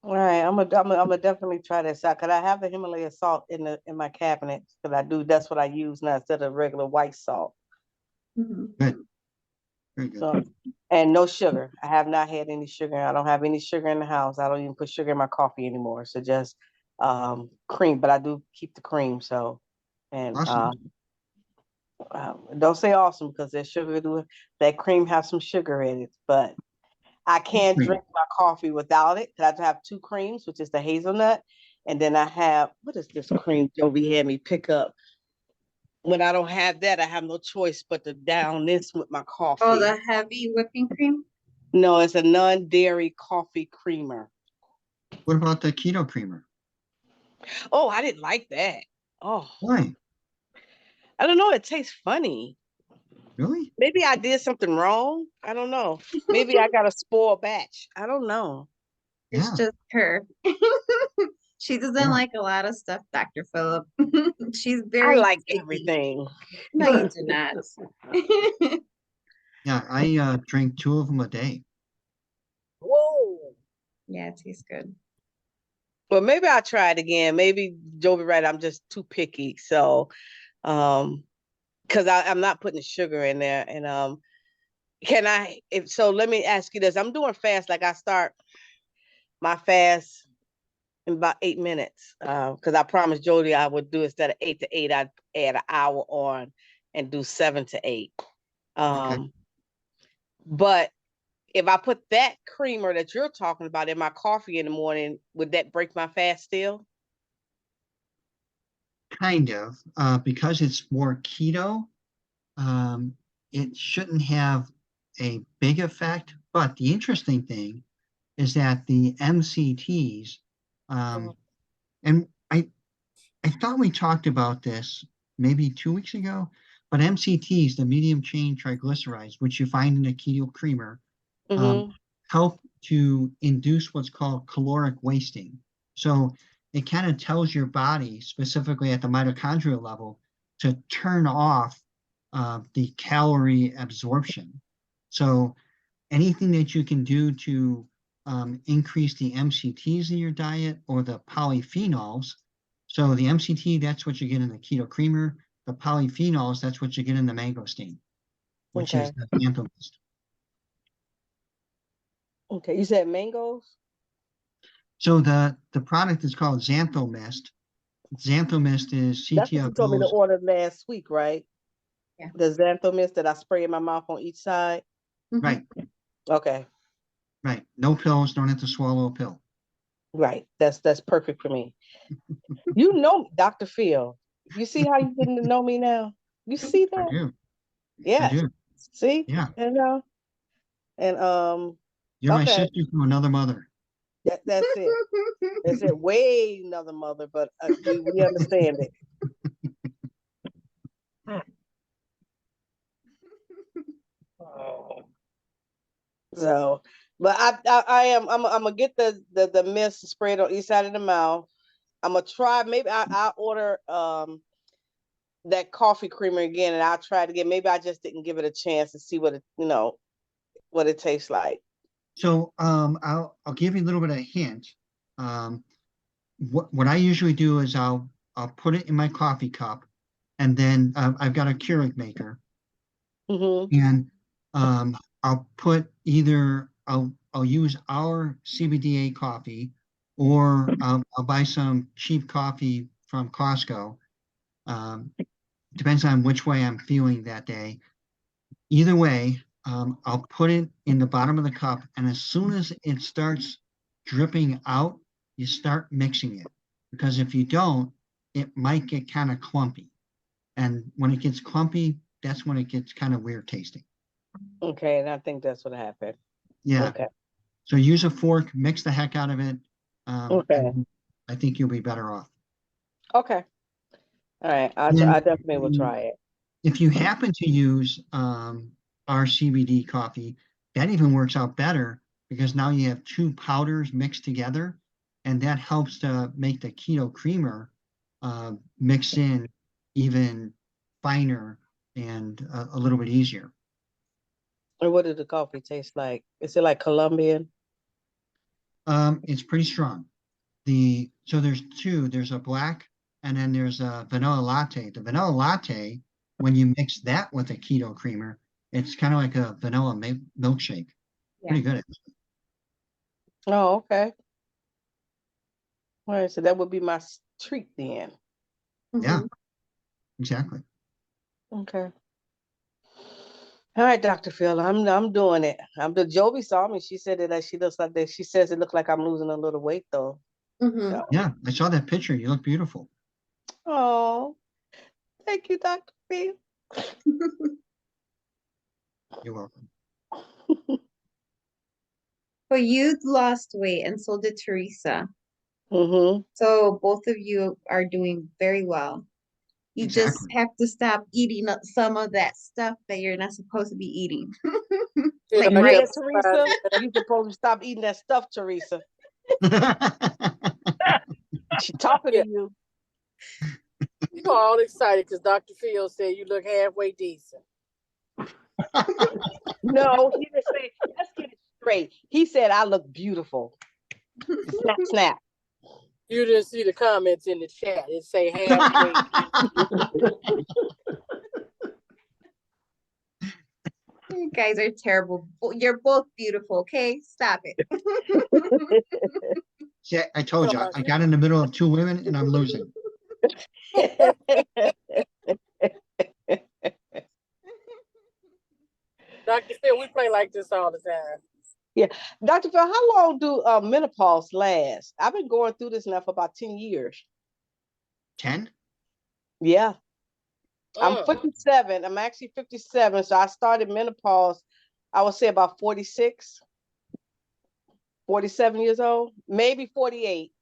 All right. I'm gonna definitely try this out because I have the Himalaya salt in my cabinet because that's what I use now instead of regular white salt. Mhm. Good, very good. So and no sugar. I have not had any sugar. I don't have any sugar in the house. I don't even put sugar in my coffee anymore. So just cream, but I do keep the cream. So and Awesome. don't say awesome because there's sugar that cream has some sugar in it, but I can't Great. drink my coffee without it. I have to have 2 creams, which is the hazelnut, and then I have what is this cream Jovi had me pick up? When I don't have that, I have no choice but to down this with my Oh, coffee. the heavy whipping cream? No, it's a non-dairy coffee creamer. What about the keto creamer? Oh, I didn't like that. Oh, Why? I don't know. It tastes funny. Really? Maybe I did something wrong. I don't know. Maybe I got a spoiled batch. I don't know. It's Yeah. just her. She doesn't Yeah. like a lot of stuff, Dr. Phillip. She's I very like picky. everything. No, you do not. Yeah. I drink 2 of them a day. Whoa. Yeah, it tastes good. Well, maybe I'll try it again. Maybe Jovi right. I'm just too picky. So, because I'm not putting sugar in there. And can I? If so, let me ask you this. I'm doing fast. Like I start my fast in about 8 minutes. Because I promised Jody I would do instead of 8 to 8, I'd add an hour on and do 7 to 8. Okay. But if I put that creamer that you're talking about in my coffee in the morning, would that break my fast still? Kind of. Because it's more keto, um, it shouldn't have a big effect. But the interesting thing is that the MCTs, Mhm. and I thought we talked about this maybe 2 weeks ago, but MCTs, the medium chain triglycerides, which you find in a keto creamer, um, Mm-hmm. help to induce what's called caloric wasting. So it kind of tells your body, specifically at the mitochondrial level, to turn off the calorie absorption. So anything that you can do to increase the MCTs in your diet or the polyphenols. So the MCT, that's what you get in the keto creamer. The polyphenols, that's what you get in the mangosteen, which is Okay. the xanthan mist. Okay. You said mangoes? So the product is called xanthomist. Xanthomist is That's what you told me to CTFOs. order last week, right? Yeah. The xanthomist that I spray in my mouth on each side. Mhm. Right, Okay. right. No pills, don't have to swallow a pill. Right. That's perfect for me. You know, Dr. Phil. You see how you getting to know me now? You see I that? do, I Yes. do. See? Yeah, And you're my okay, sister from another mother. that's it. That's it. Way another mother, but we understand it. Oh, So, but I'm gonna get the mist sprayed on each side of the mouth. I'm gonna try. Maybe I'll order that coffee creamer again, and I'll try it again. Maybe I just didn't give it a chance to see what it what it tastes like. So I'll give you a little bit of a hint. Um, what I usually do is I'll put it in my coffee cup, and then I've got a Keurig maker, Mm-hmm. and I'll put either I'll use our CBDA coffee, or I'll buy some cheap coffee from Costco. Um, Depends on which way I'm feeling that day. Either way, I'll put it in the bottom of the cup, and as soon as it starts dripping out, you start mixing it. Because if you don't, it might get kind of clumpy. And when it gets clumpy, that's when it gets kind of weird tasting. Okay, and I think that's what happened. Yeah. Okay. So use a fork, mix the heck out of it, Okay. and I think you'll be better off. Okay. All right. And I definitely will try it. if you happen to use our CBD coffee, that even works out better because now you have 2 powders mixed together, and that helps to make the keto creamer mix in even finer and a little bit easier. And what did the coffee taste like? Is it like Colombian? It's pretty strong. So there's two. There's a black, and then there's a vanilla latte. The vanilla latte, when you mix that with a keto creamer, it's kind of like a vanilla milkshake. Yeah. Pretty good. Oh, okay. All right. So that would be my treat then. Yeah, Mhm. exactly. Okay. All right, Dr. Phil, I'm doing it. Jovi saw me. She said that she looks like that. She says it looks like I'm losing a little weight though. Mhm. So, Yeah, I saw that picture. You look beautiful. oh, thank you, Dr. Phil. You're welcome. But you lost weight, and so did Teresa. Mm-hmm. So both of you are doing very well. You just Exactly. have to stop eating some of that stuff that you're not supposed to be eating. You Like know, Yeah, rice. Teresa, you supposed to stop eating that stuff, Teresa. She talking Yeah. to you. You all excited because Dr. Phil said you look halfway decent. No, he didn't say. Let's get it straight. He said I look beautiful. Snap, snap. You didn't see the comments in the chat. It say halfway. You guys are terrible. You're both beautiful, okay? Stop it. See, I told you, I got in the middle of two women and I'm losing. Dr. Phil, we play like this all the time. Yeah, Dr. Phil, how long do menopause last? I've been going through this now for about 10 years. 10? Yeah, I'm Mm. 57. I'm actually 57. So I started menopause, I would say about 46, 47 years old, maybe 48.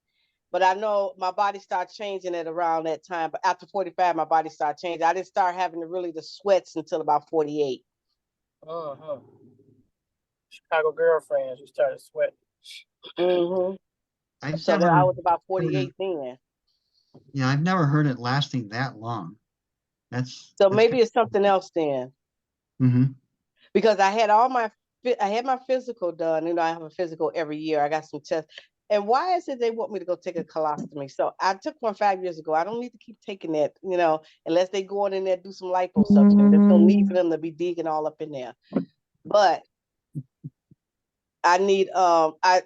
But I know my body started changing at around that time. But after 45, my body started changing. I didn't start having the sweats until about 48. Uh-huh. Chicago girlfriends, you started sweating. Mm-hmm. I've So never that I was about heard 48 it, then. yeah, I've never heard it lasting that long. So That's maybe it's something else then. mm-hmm. Because I had my physical done. You know, I have a physical every year. I got some tests. And why is it they want me to go take a colostomy? So I took one 5 years ago. I don't need to keep taking that, you know, unless they go in there do some liposuction. There's no need for them to be digging all up in there. But I need I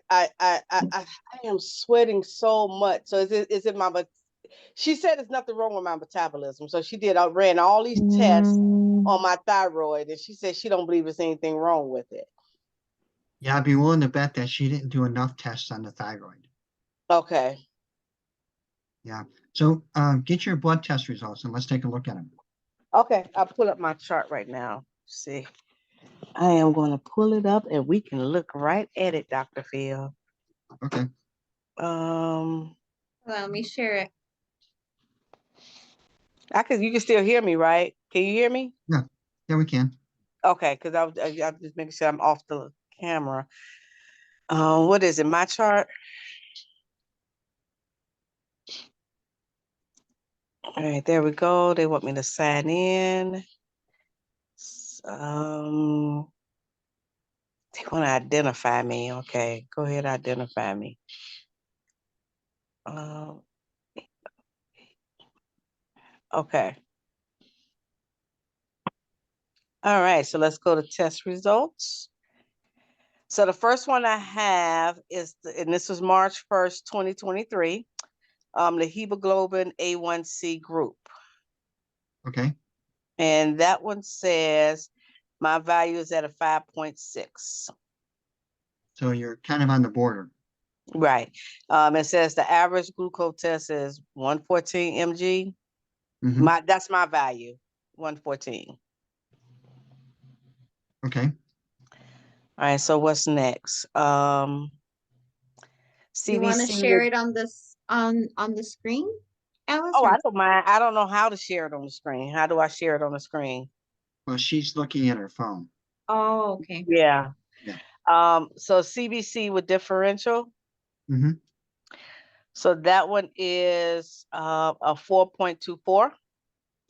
am sweating so much. So is it my she said there's nothing wrong with my metabolism. So she ran all these tests on my thyroid, and she said she don't believe there's anything wrong with it. Yeah, I'd be willing to bet that she didn't do enough tests on the thyroid. Okay. Yeah. So get your blood test results and let's take a look at them. Okay, I'll pull up my chart right now. See, I am going to pull it up and we can look right at it, Dr. Phil. Okay. Let me share it. You can still hear me, right? Can you hear me? Yeah. Yeah, we can. Okay, because I'm just making sure I'm off the camera. What is it? My chart? All right, there we go. They want me to sign in. They want to identify me. Okay, go ahead, identify me. Okay. All right, so let's go to test results. So the first one I have is, and this was March 1st, 2023, the hemoglobin A1C group. Okay. And that one says my value is at a 5.6. So you're kind of on the border. Right. It says the average glucose test is 114 mg. Mm-hmm. That's my value, 114. Okay. All right, so what's next? You want to CBC. share it on this on the screen, Alice? Oh, or- I don't mind. I don't know how to share it on the screen. How do I share it on the screen? Well, she's looking at her phone. Oh, okay. Yeah. Yeah. So CBC with differential. Mm-hmm. So that one is a 4.24.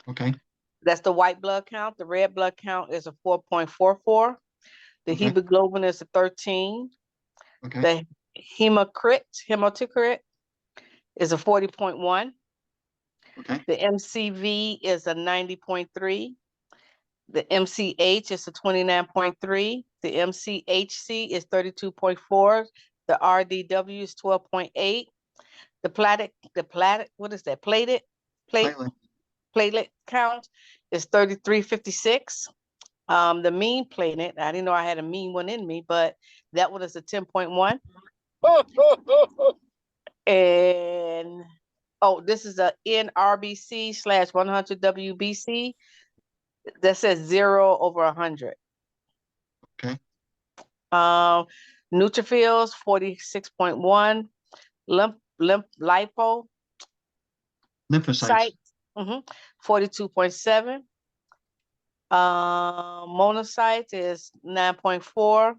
Okay. That's the white blood count. The red blood count is a 4.44. The Okay. hemoglobin is a 13. Okay. The hematocrit is a 40.1. Okay. The MCV is a 90.3. The MCH is a 29.3. The MCHC is 32.4. The RDW is 12.8. The what is that? Platelet count is 3356. The mean platelet, I didn't know I had a mean one in me, but that one is a 10.1. And this is a NRBC/100 WBC that says 0/100. Okay. Neutrophils 46.1. Lymphocytes Lymphocytes. 42.7. Monocytes is 9.4.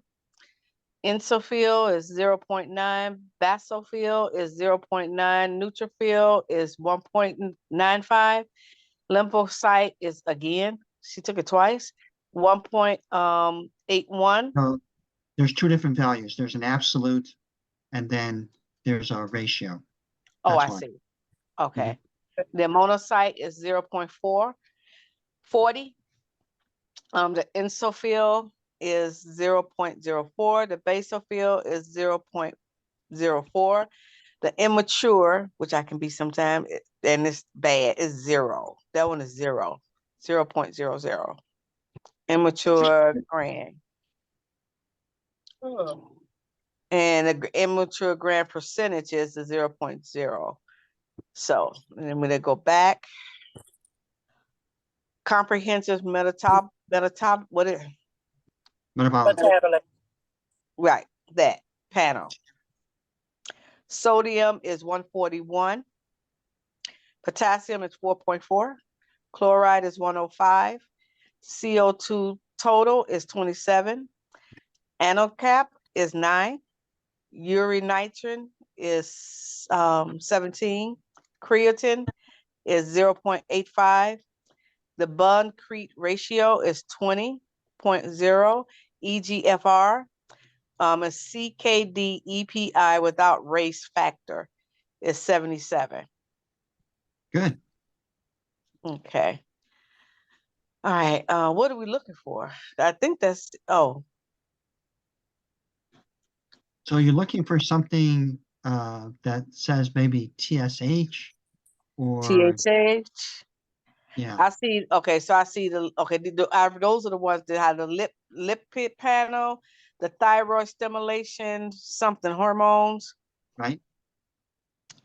Eosinophil is 0.9. Basophil is 0.9. Neutrophil is 1.95. Lymphocyte is, again, she took it twice, 1.81. So there's two different values. There's an absolute, and then there's a ratio. Oh, That's I why. see. Okay. The monocyte is 0.4. 40. The eosinophil is 0.04. The basophil is 0.04. The immature, which I can be sometime, and it's bad, is 0. That one is 0. 0.00. Immature gram. And the immature gram percentage is the 0.0. So, and then when they go back, comprehensive what is Metabolic. Metabolite. right, that panel. Sodium is 141. Potassium is 4.4. Chloride is 105. CO2 total is 27. Anocap is 9. Urinitrin is 17. Creatine is 0.85. The bond-crete ratio is 20.0. EGFR, a CKD EPI without race factor is 77. Good. Okay. All right. What are we looking for? I think that's, So you're looking for something that says maybe TSH or THH. yeah, I see. Okay, so I see those are the ones that have the lipid panel, the thyroid stimulation, something hormones, right?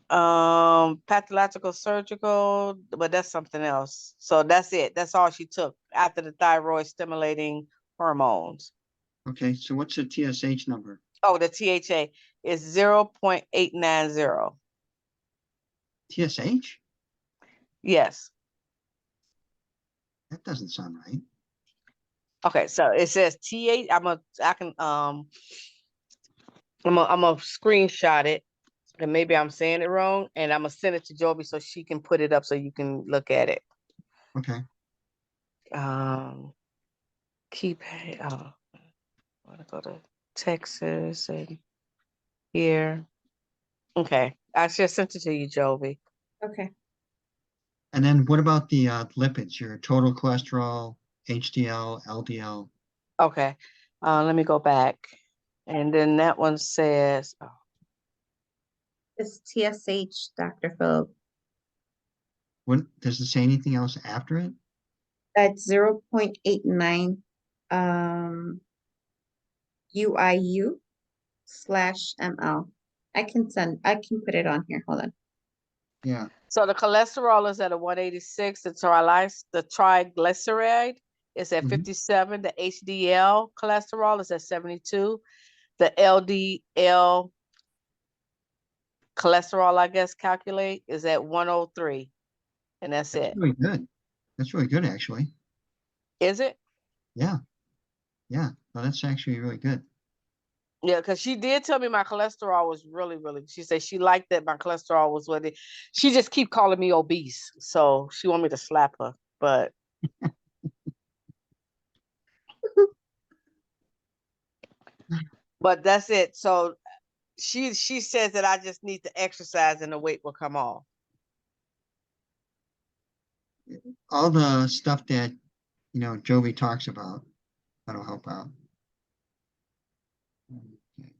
pathological surgical, but that's something else. So that's it. That's all she took after the thyroid stimulating hormones. Okay, so what's the TSH number? Oh, the THA is 0.890. TSH? Yes. That doesn't sound right. Okay, so it says TH. I'm gonna screenshot it, and maybe I'm saying it wrong, and I'm gonna send it to Joby so she can put it up so you can look at it. Okay. Keep. I want to go to Texas and here. Okay, I just sent it to you, Joby. Okay. And then what about the lipids, your total cholesterol, HDL, LDL? Okay, let me go back, and then that one says, It's TSH, Dr. Phillip. What does it say anything else after it? That's 0.89 UIU/ml. I can put it on here. Hold on. Yeah. so the cholesterol is at a 186. The triglyceride is at 57. The HDL cholesterol is at 72. The LDL cholesterol, I guess, calculate is at 103. And that's That's it. really good. That's really good, actually. Is it? Yeah. Yeah. No, that's actually really good. Yeah, because she did tell me my cholesterol was really, really. She said she liked that my cholesterol was what it. She just keep calling me obese, so she want me to slap her. But that's it. So she says that I just need to exercise and the weight will come off. All the stuff that, Jovi talks about, that'll help out. Okay.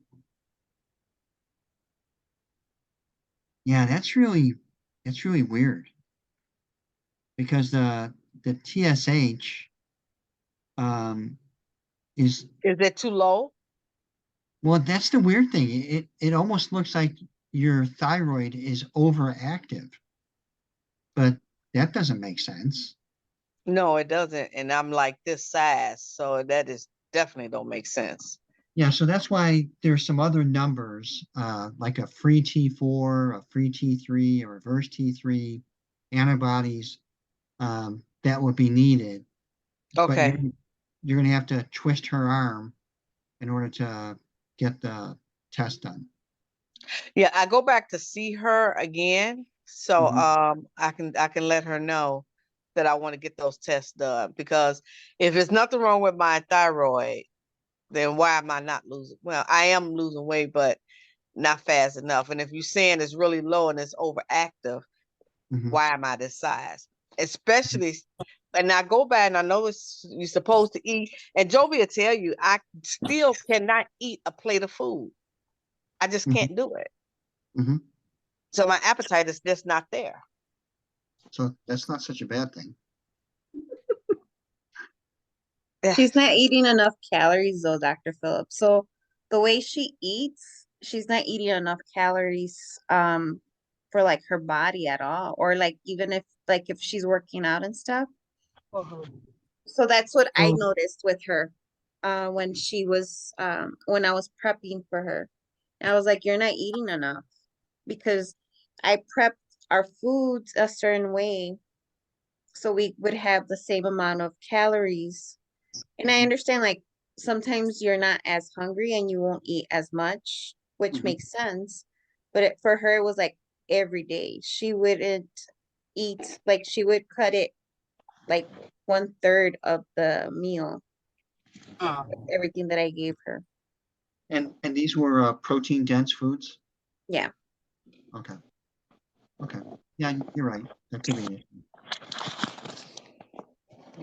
Yeah, that's really weird because the TSH is it too low? well, that's the weird thing. It almost looks like your thyroid is overactive, but that doesn't make sense. No, it doesn't. And I'm like this size, so that is definitely don't make sense. Yeah, so that's why there's some other numbers, like a free T4, a free T3, a reverse T3, antibodies, that would be needed. But Okay. you're gonna have to twist her arm in order to get the test done. Yeah, I go back to see her again. So I can let her know that I want to get those tests done, because if there's nothing wrong with my thyroid, then why am I not losing? Well, I am losing weight, but not fast enough. And if you're saying it's really low and it's overactive, Mhm. why am I this size? Especially, and I go back and I know it's you're supposed to eat. And Joby will tell you, I still cannot eat a plate of food. I just Mhm. can't do it. Mhm. So my appetite is just not there. So that's not such a bad thing. She's not eating enough calories though, Dr. Phillip. So the way she eats, she's not eating enough calories for like her body at all. Or like even if she's working out and stuff. So that's what I noticed with her when she was when I was prepping for her. I was like, you're not eating enough, because I prepped our foods a certain way so we would have the same amount of calories. And I understand like sometimes you're not as hungry and you won't eat as much, which Mhm. makes sense. But for her, it was like every day. She wouldn't eat, like she would cut it like 1/3 of the meal, everything that I gave her. And these were protein dense foods? Yeah. Okay. Okay. Yeah, you're right. That could be an issue.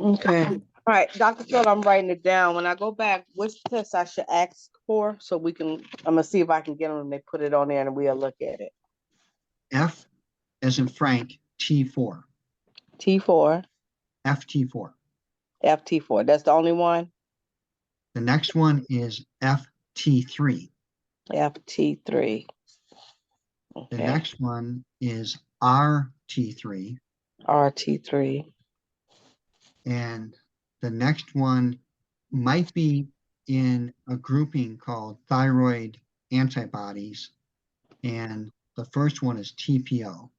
Okay. All right, Dr. Phil, I'm writing it down. When I go back, which tests I should ask for so we can, I'm gonna see if I can get them and they put it on there and we'll look at it. F as in Frank, T4. T4, FT4. FT4. That's the only one? The next one is FT3. FT3. The Okay. next one is RT3. RT3. And the next one might be in a grouping called thyroid antibodies. And the first one is TPO.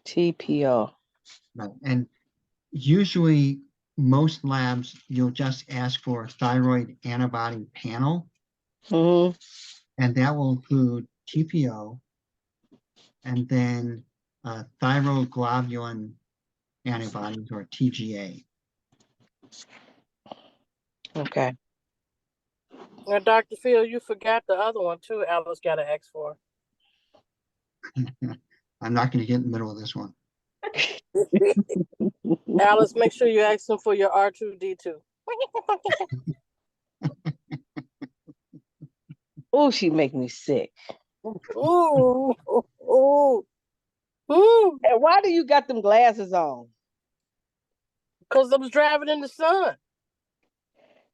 TPO. Right. And usually most labs, you'll just ask for a thyroid antibody panel, Mm-hmm. and that will include TPO and then thyroglobulin antibodies, or TGA. Okay. Now, Dr. Phil, you forgot the other one too. Alice got to ask for. I'm not going to get in the middle of this one. Alice, make sure you ask them for your R2D2. Oh, she make me sick. Ooh, ooh, ooh. And why do you got them glasses on? Because I was driving in the sun.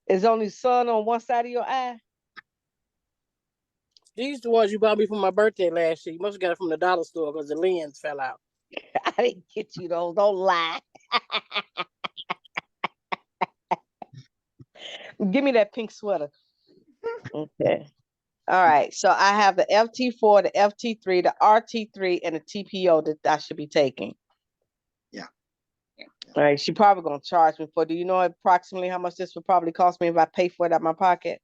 Is only sun on one side of your eye? These the ones you bought me for my birthday last year. You must have got it from the dollar store because the lens fell out. I didn't get you those. Don't lie. Give me that pink sweater. Okay. All right. So I have the FT4, the FT3, the RT3, and the TPO that I should be taking. Yeah. All right. She probably gonna charge me for. Do you know approximately how much this would probably cost me if I pay for it out of my pocket?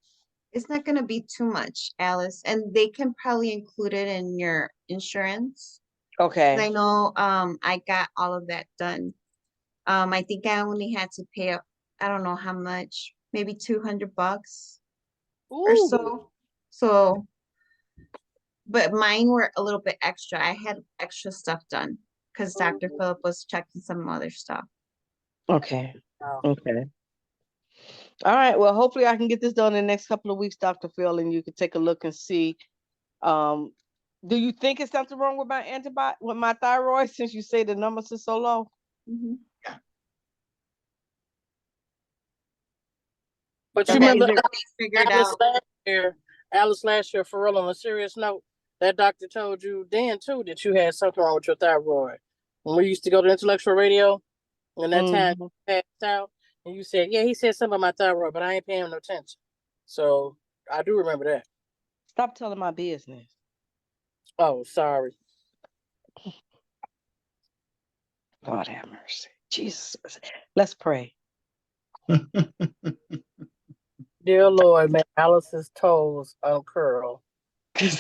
It's not going to be too much, Alice, and they can probably include it in your insurance. 'Cause Okay. I know I got all of that done. I think I only had to pay up, I don't know how much, maybe $200 or Ooh. so. So, but mine were a little bit extra. I had extra stuff done because Dr. Phillip was checking some other stuff. Okay. Wow. Okay. All right. Well, hopefully I can get this done in the next couple of weeks, Dr. Phil, and you can take a look and see. Do you think it's something wrong with my antibody, with my thyroid, since you say the numbers are so low? Mhm. But So you that remember they figured Alice out. Alice last year, for real, on a serious note, that doctor told you then too that you had something wrong with your thyroid. When we used to go to intellectual radio, and that time Mhm. you passed out, and you said, "Yeah, he said something about my thyroid, but I ain't paying no attention." So I do remember that. Stop telling my business. Oh, sorry. Lord have mercy. Jesus, let's pray. Dear Lord, may Alice's toes uncurl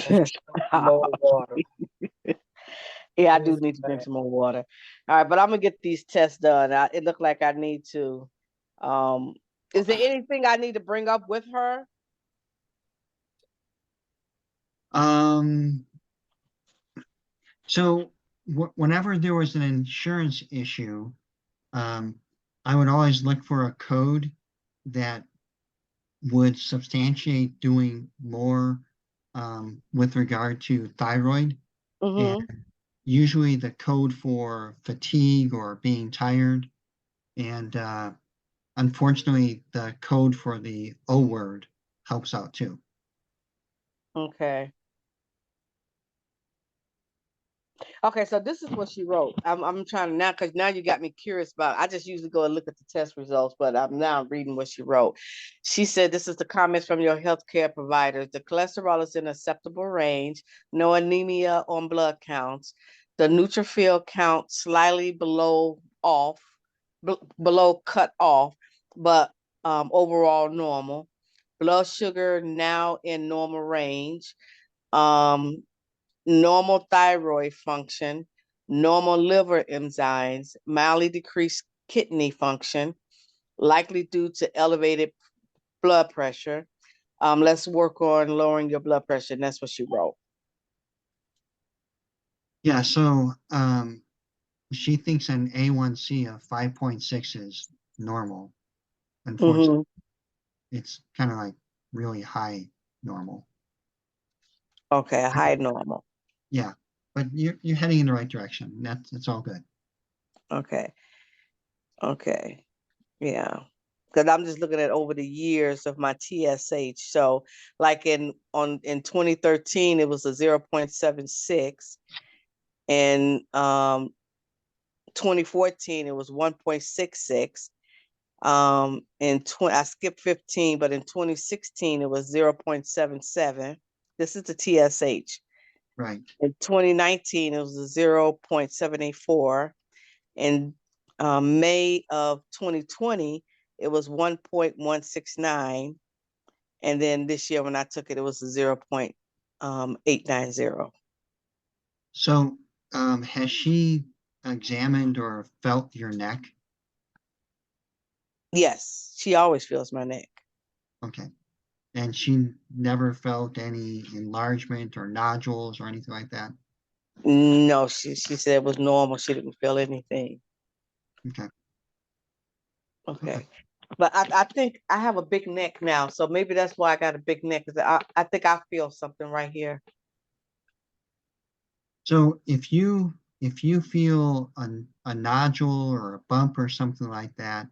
and more water. Yeah, I Please do need to drink pray. some more water. All right, but I'm gonna get these tests done. It looked like I need to. Um, is there anything I need to bring up with her? Um, so whenever there was an insurance issue, I would always look for a code that would substantiate doing more with regard to thyroid. And Mm-hmm. usually the code for fatigue or being tired. And unfortunately, the code for the O word helps out too. Okay. Okay, so this is what she wrote. I'm trying to now because now you got me curious about. I just usually go and look at the test results, but I'm now reading what she wrote. She said, "This is the comments from your healthcare providers. The cholesterol is in acceptable range. No anemia on blood counts. The neutrophil count slightly below below cut off, but overall normal. Blood sugar now in normal range. Um, normal thyroid function, normal liver enzymes, mildly decreased kidney function, likely due to elevated blood pressure. Let's work on lowering your blood pressure." And that's what she wrote. Yeah, so she thinks an A1C of 5.6 is normal. Unfortunately, Mm-hmm. it's kind of like really high normal. Okay, a high normal. Yeah, but you're heading in the right direction. That's all good. Okay. Okay. Yeah. Because I'm just looking at over the years of my TSH. So like in 2013, it was a 0.76. And 2014, it was 1.66. I skipped 15, but in 2016, it was 0.77. This is the TSH. Right. In 2019, it was a 0.784. In May of 2020, it was 1.169. And then this year when I took it, it was a 0.890. So, has she examined or felt your neck? Yes, she always feels my neck. Okay. And she never felt any enlargement or nodules or anything like that? No, she said it was normal. She didn't feel anything. Okay. Okay. But I think I have a big neck now, so maybe that's why I got a big neck. Cause I think I feel something right here. So if you feel a nodule or a bump or something like that,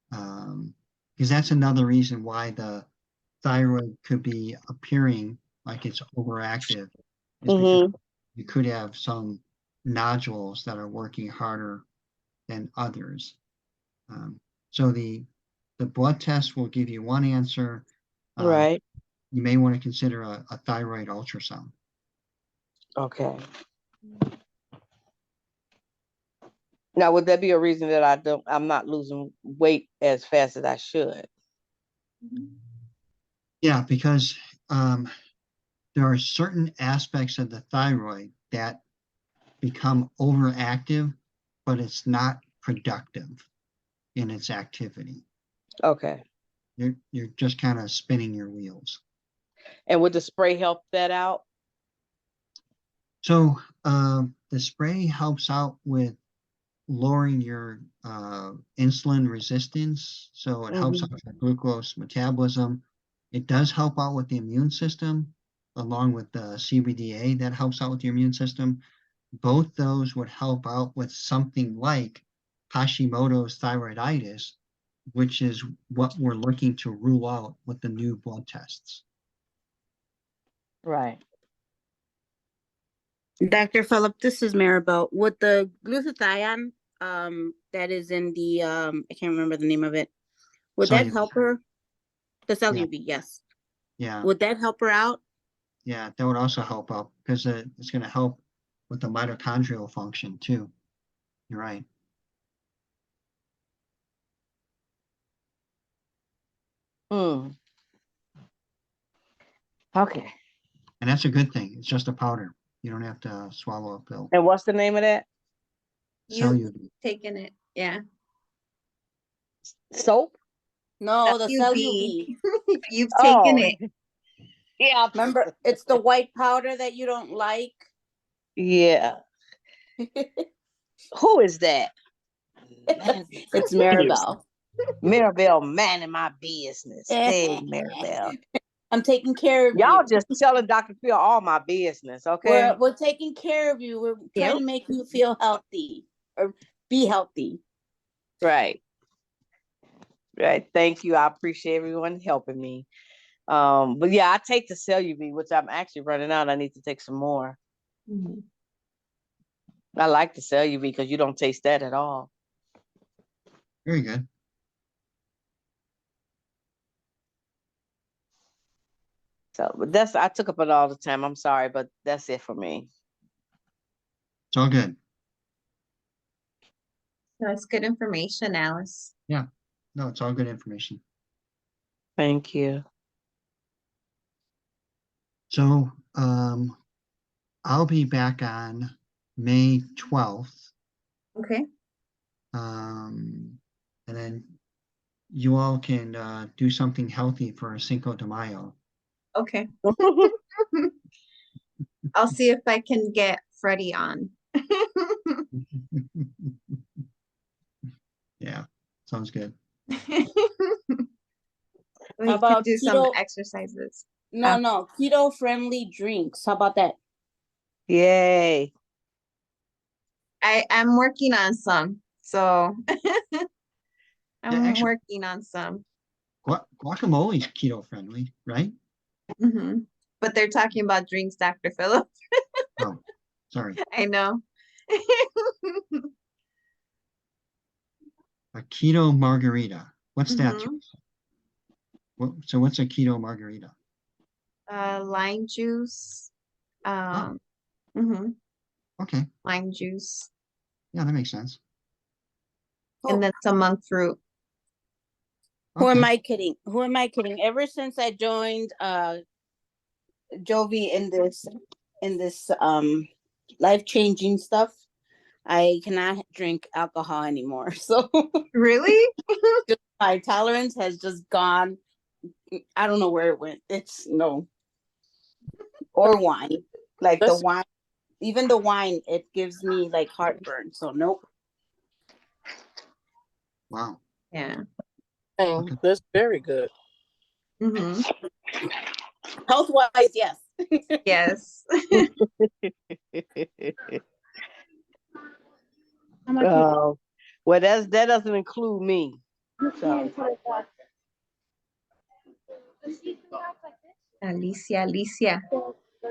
because that's another reason why the thyroid could be appearing like it's overactive, is because Mm-hmm. you could have some nodules that are working harder than others. Um, so the blood test will give you one answer. Um, Right. you may want to consider a thyroid ultrasound. Okay. Now, would that be a reason that I'm not losing weight as fast as I should? Yeah, because there are certain aspects of the thyroid that become overactive, but it's not productive in its activity. Okay. You're just kind of spinning your wheels. And would the spray help that out? So the spray helps out with lowering your insulin resistance. So it helps out Mm-hmm. with your glucose metabolism. It does help out with the immune system, along with the CBDA that helps out with your immune system. Both those would help out with something like Hashimoto's thyroiditis, which is what we're looking to rule out with the new blood tests. Right. Dr. Phillip, this is Maribel. With the glutathione, that is in the I can't remember the name of it. Would that So help her? The yeah, Celluvy, yes. yeah, Would that help her out? yeah, that would also help out because it's going to help with the mitochondrial function too. You're right. Mm. Okay. And that's a good thing. It's just a powder. You don't have to swallow a pill. And what's the name of that? You've Cellulite. taken it, yeah. Soap? No, the UV. cellulite. You've Oh, taken it. yeah. Remember, it's the white powder that you don't like. Yeah. Who is that? It's Maribel. Maribel, man in my business. Hey, Maribel. I'm taking care of Y'all you. just telling Dr. Phil all my business, okay? We're taking care of you. We're trying to make you feel healthy or be healthy. Right. Right. Thank you. I appreciate everyone helping me. But yeah, I take the Celluvie, which I'm actually running out. I need to take some more. Mhm. I like the Celluvie because you don't taste that at all. Very good. So, but I took up it all the time. I'm sorry, but that's it for me. It's all good. That's good information, Alice. Yeah. No, it's all good information. Thank you. So I'll be back on May 12th. Okay. And then you all can do something healthy for Cinco de Mayo. Okay. I'll see if I can get Freddie on. Yeah, sounds good. We How could about do some keto? exercises. No, keto friendly drinks. How about that? Yay. I'm working on some, so Yeah, I'm actually, working on some. guacamole's keto friendly, right? Hmm. But they're talking about drinks, Dr. Phillip. Oh, sorry. I know. A keto margarita. What's that? Mhm. So what's a keto margarita? Lime juice. Oh, Mhm. okay. Lime juice. Yeah, that makes sense. And then some monk fruit. Who am Okay. I kidding? Who am I kidding? Ever since I joined Jovi in this life-changing stuff, I cannot drink alcohol anymore. So Really? my tolerance has just gone. I don't know where it went. It's no. Or wine. Like the wine, even the wine, it gives me like heartburn. So nope. Wow. Yeah. Okay. That's very good. Hmm. Health wise, yes. Yes. Well, that doesn't include me. So Alicia.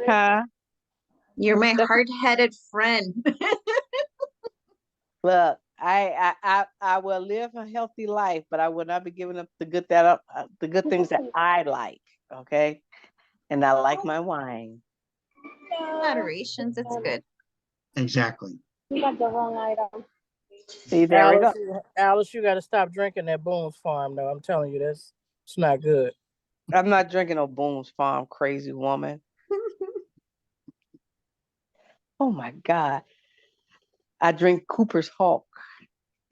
huh? You're my hard-headed friend. Look, I will live a healthy life, but I will not be giving up the good things that I like. Okay, and I like my wine. Moderations, it's good. Exactly. See, there we go. Alice, you got to stop drinking that Boone's Farm, though. I'm telling you, it's not good. I'm not drinking no Boone's Farm, crazy woman. Oh my God, I drink Cooper's Hawk,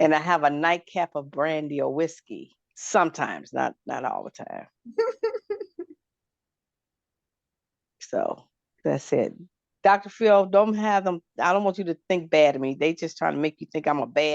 and I have a nightcap of brandy or whiskey. Sometimes, not all the time. So that's it. Dr. Phil, don't have them. I don't want you to think bad of me. They just trying to make you think I'm a bad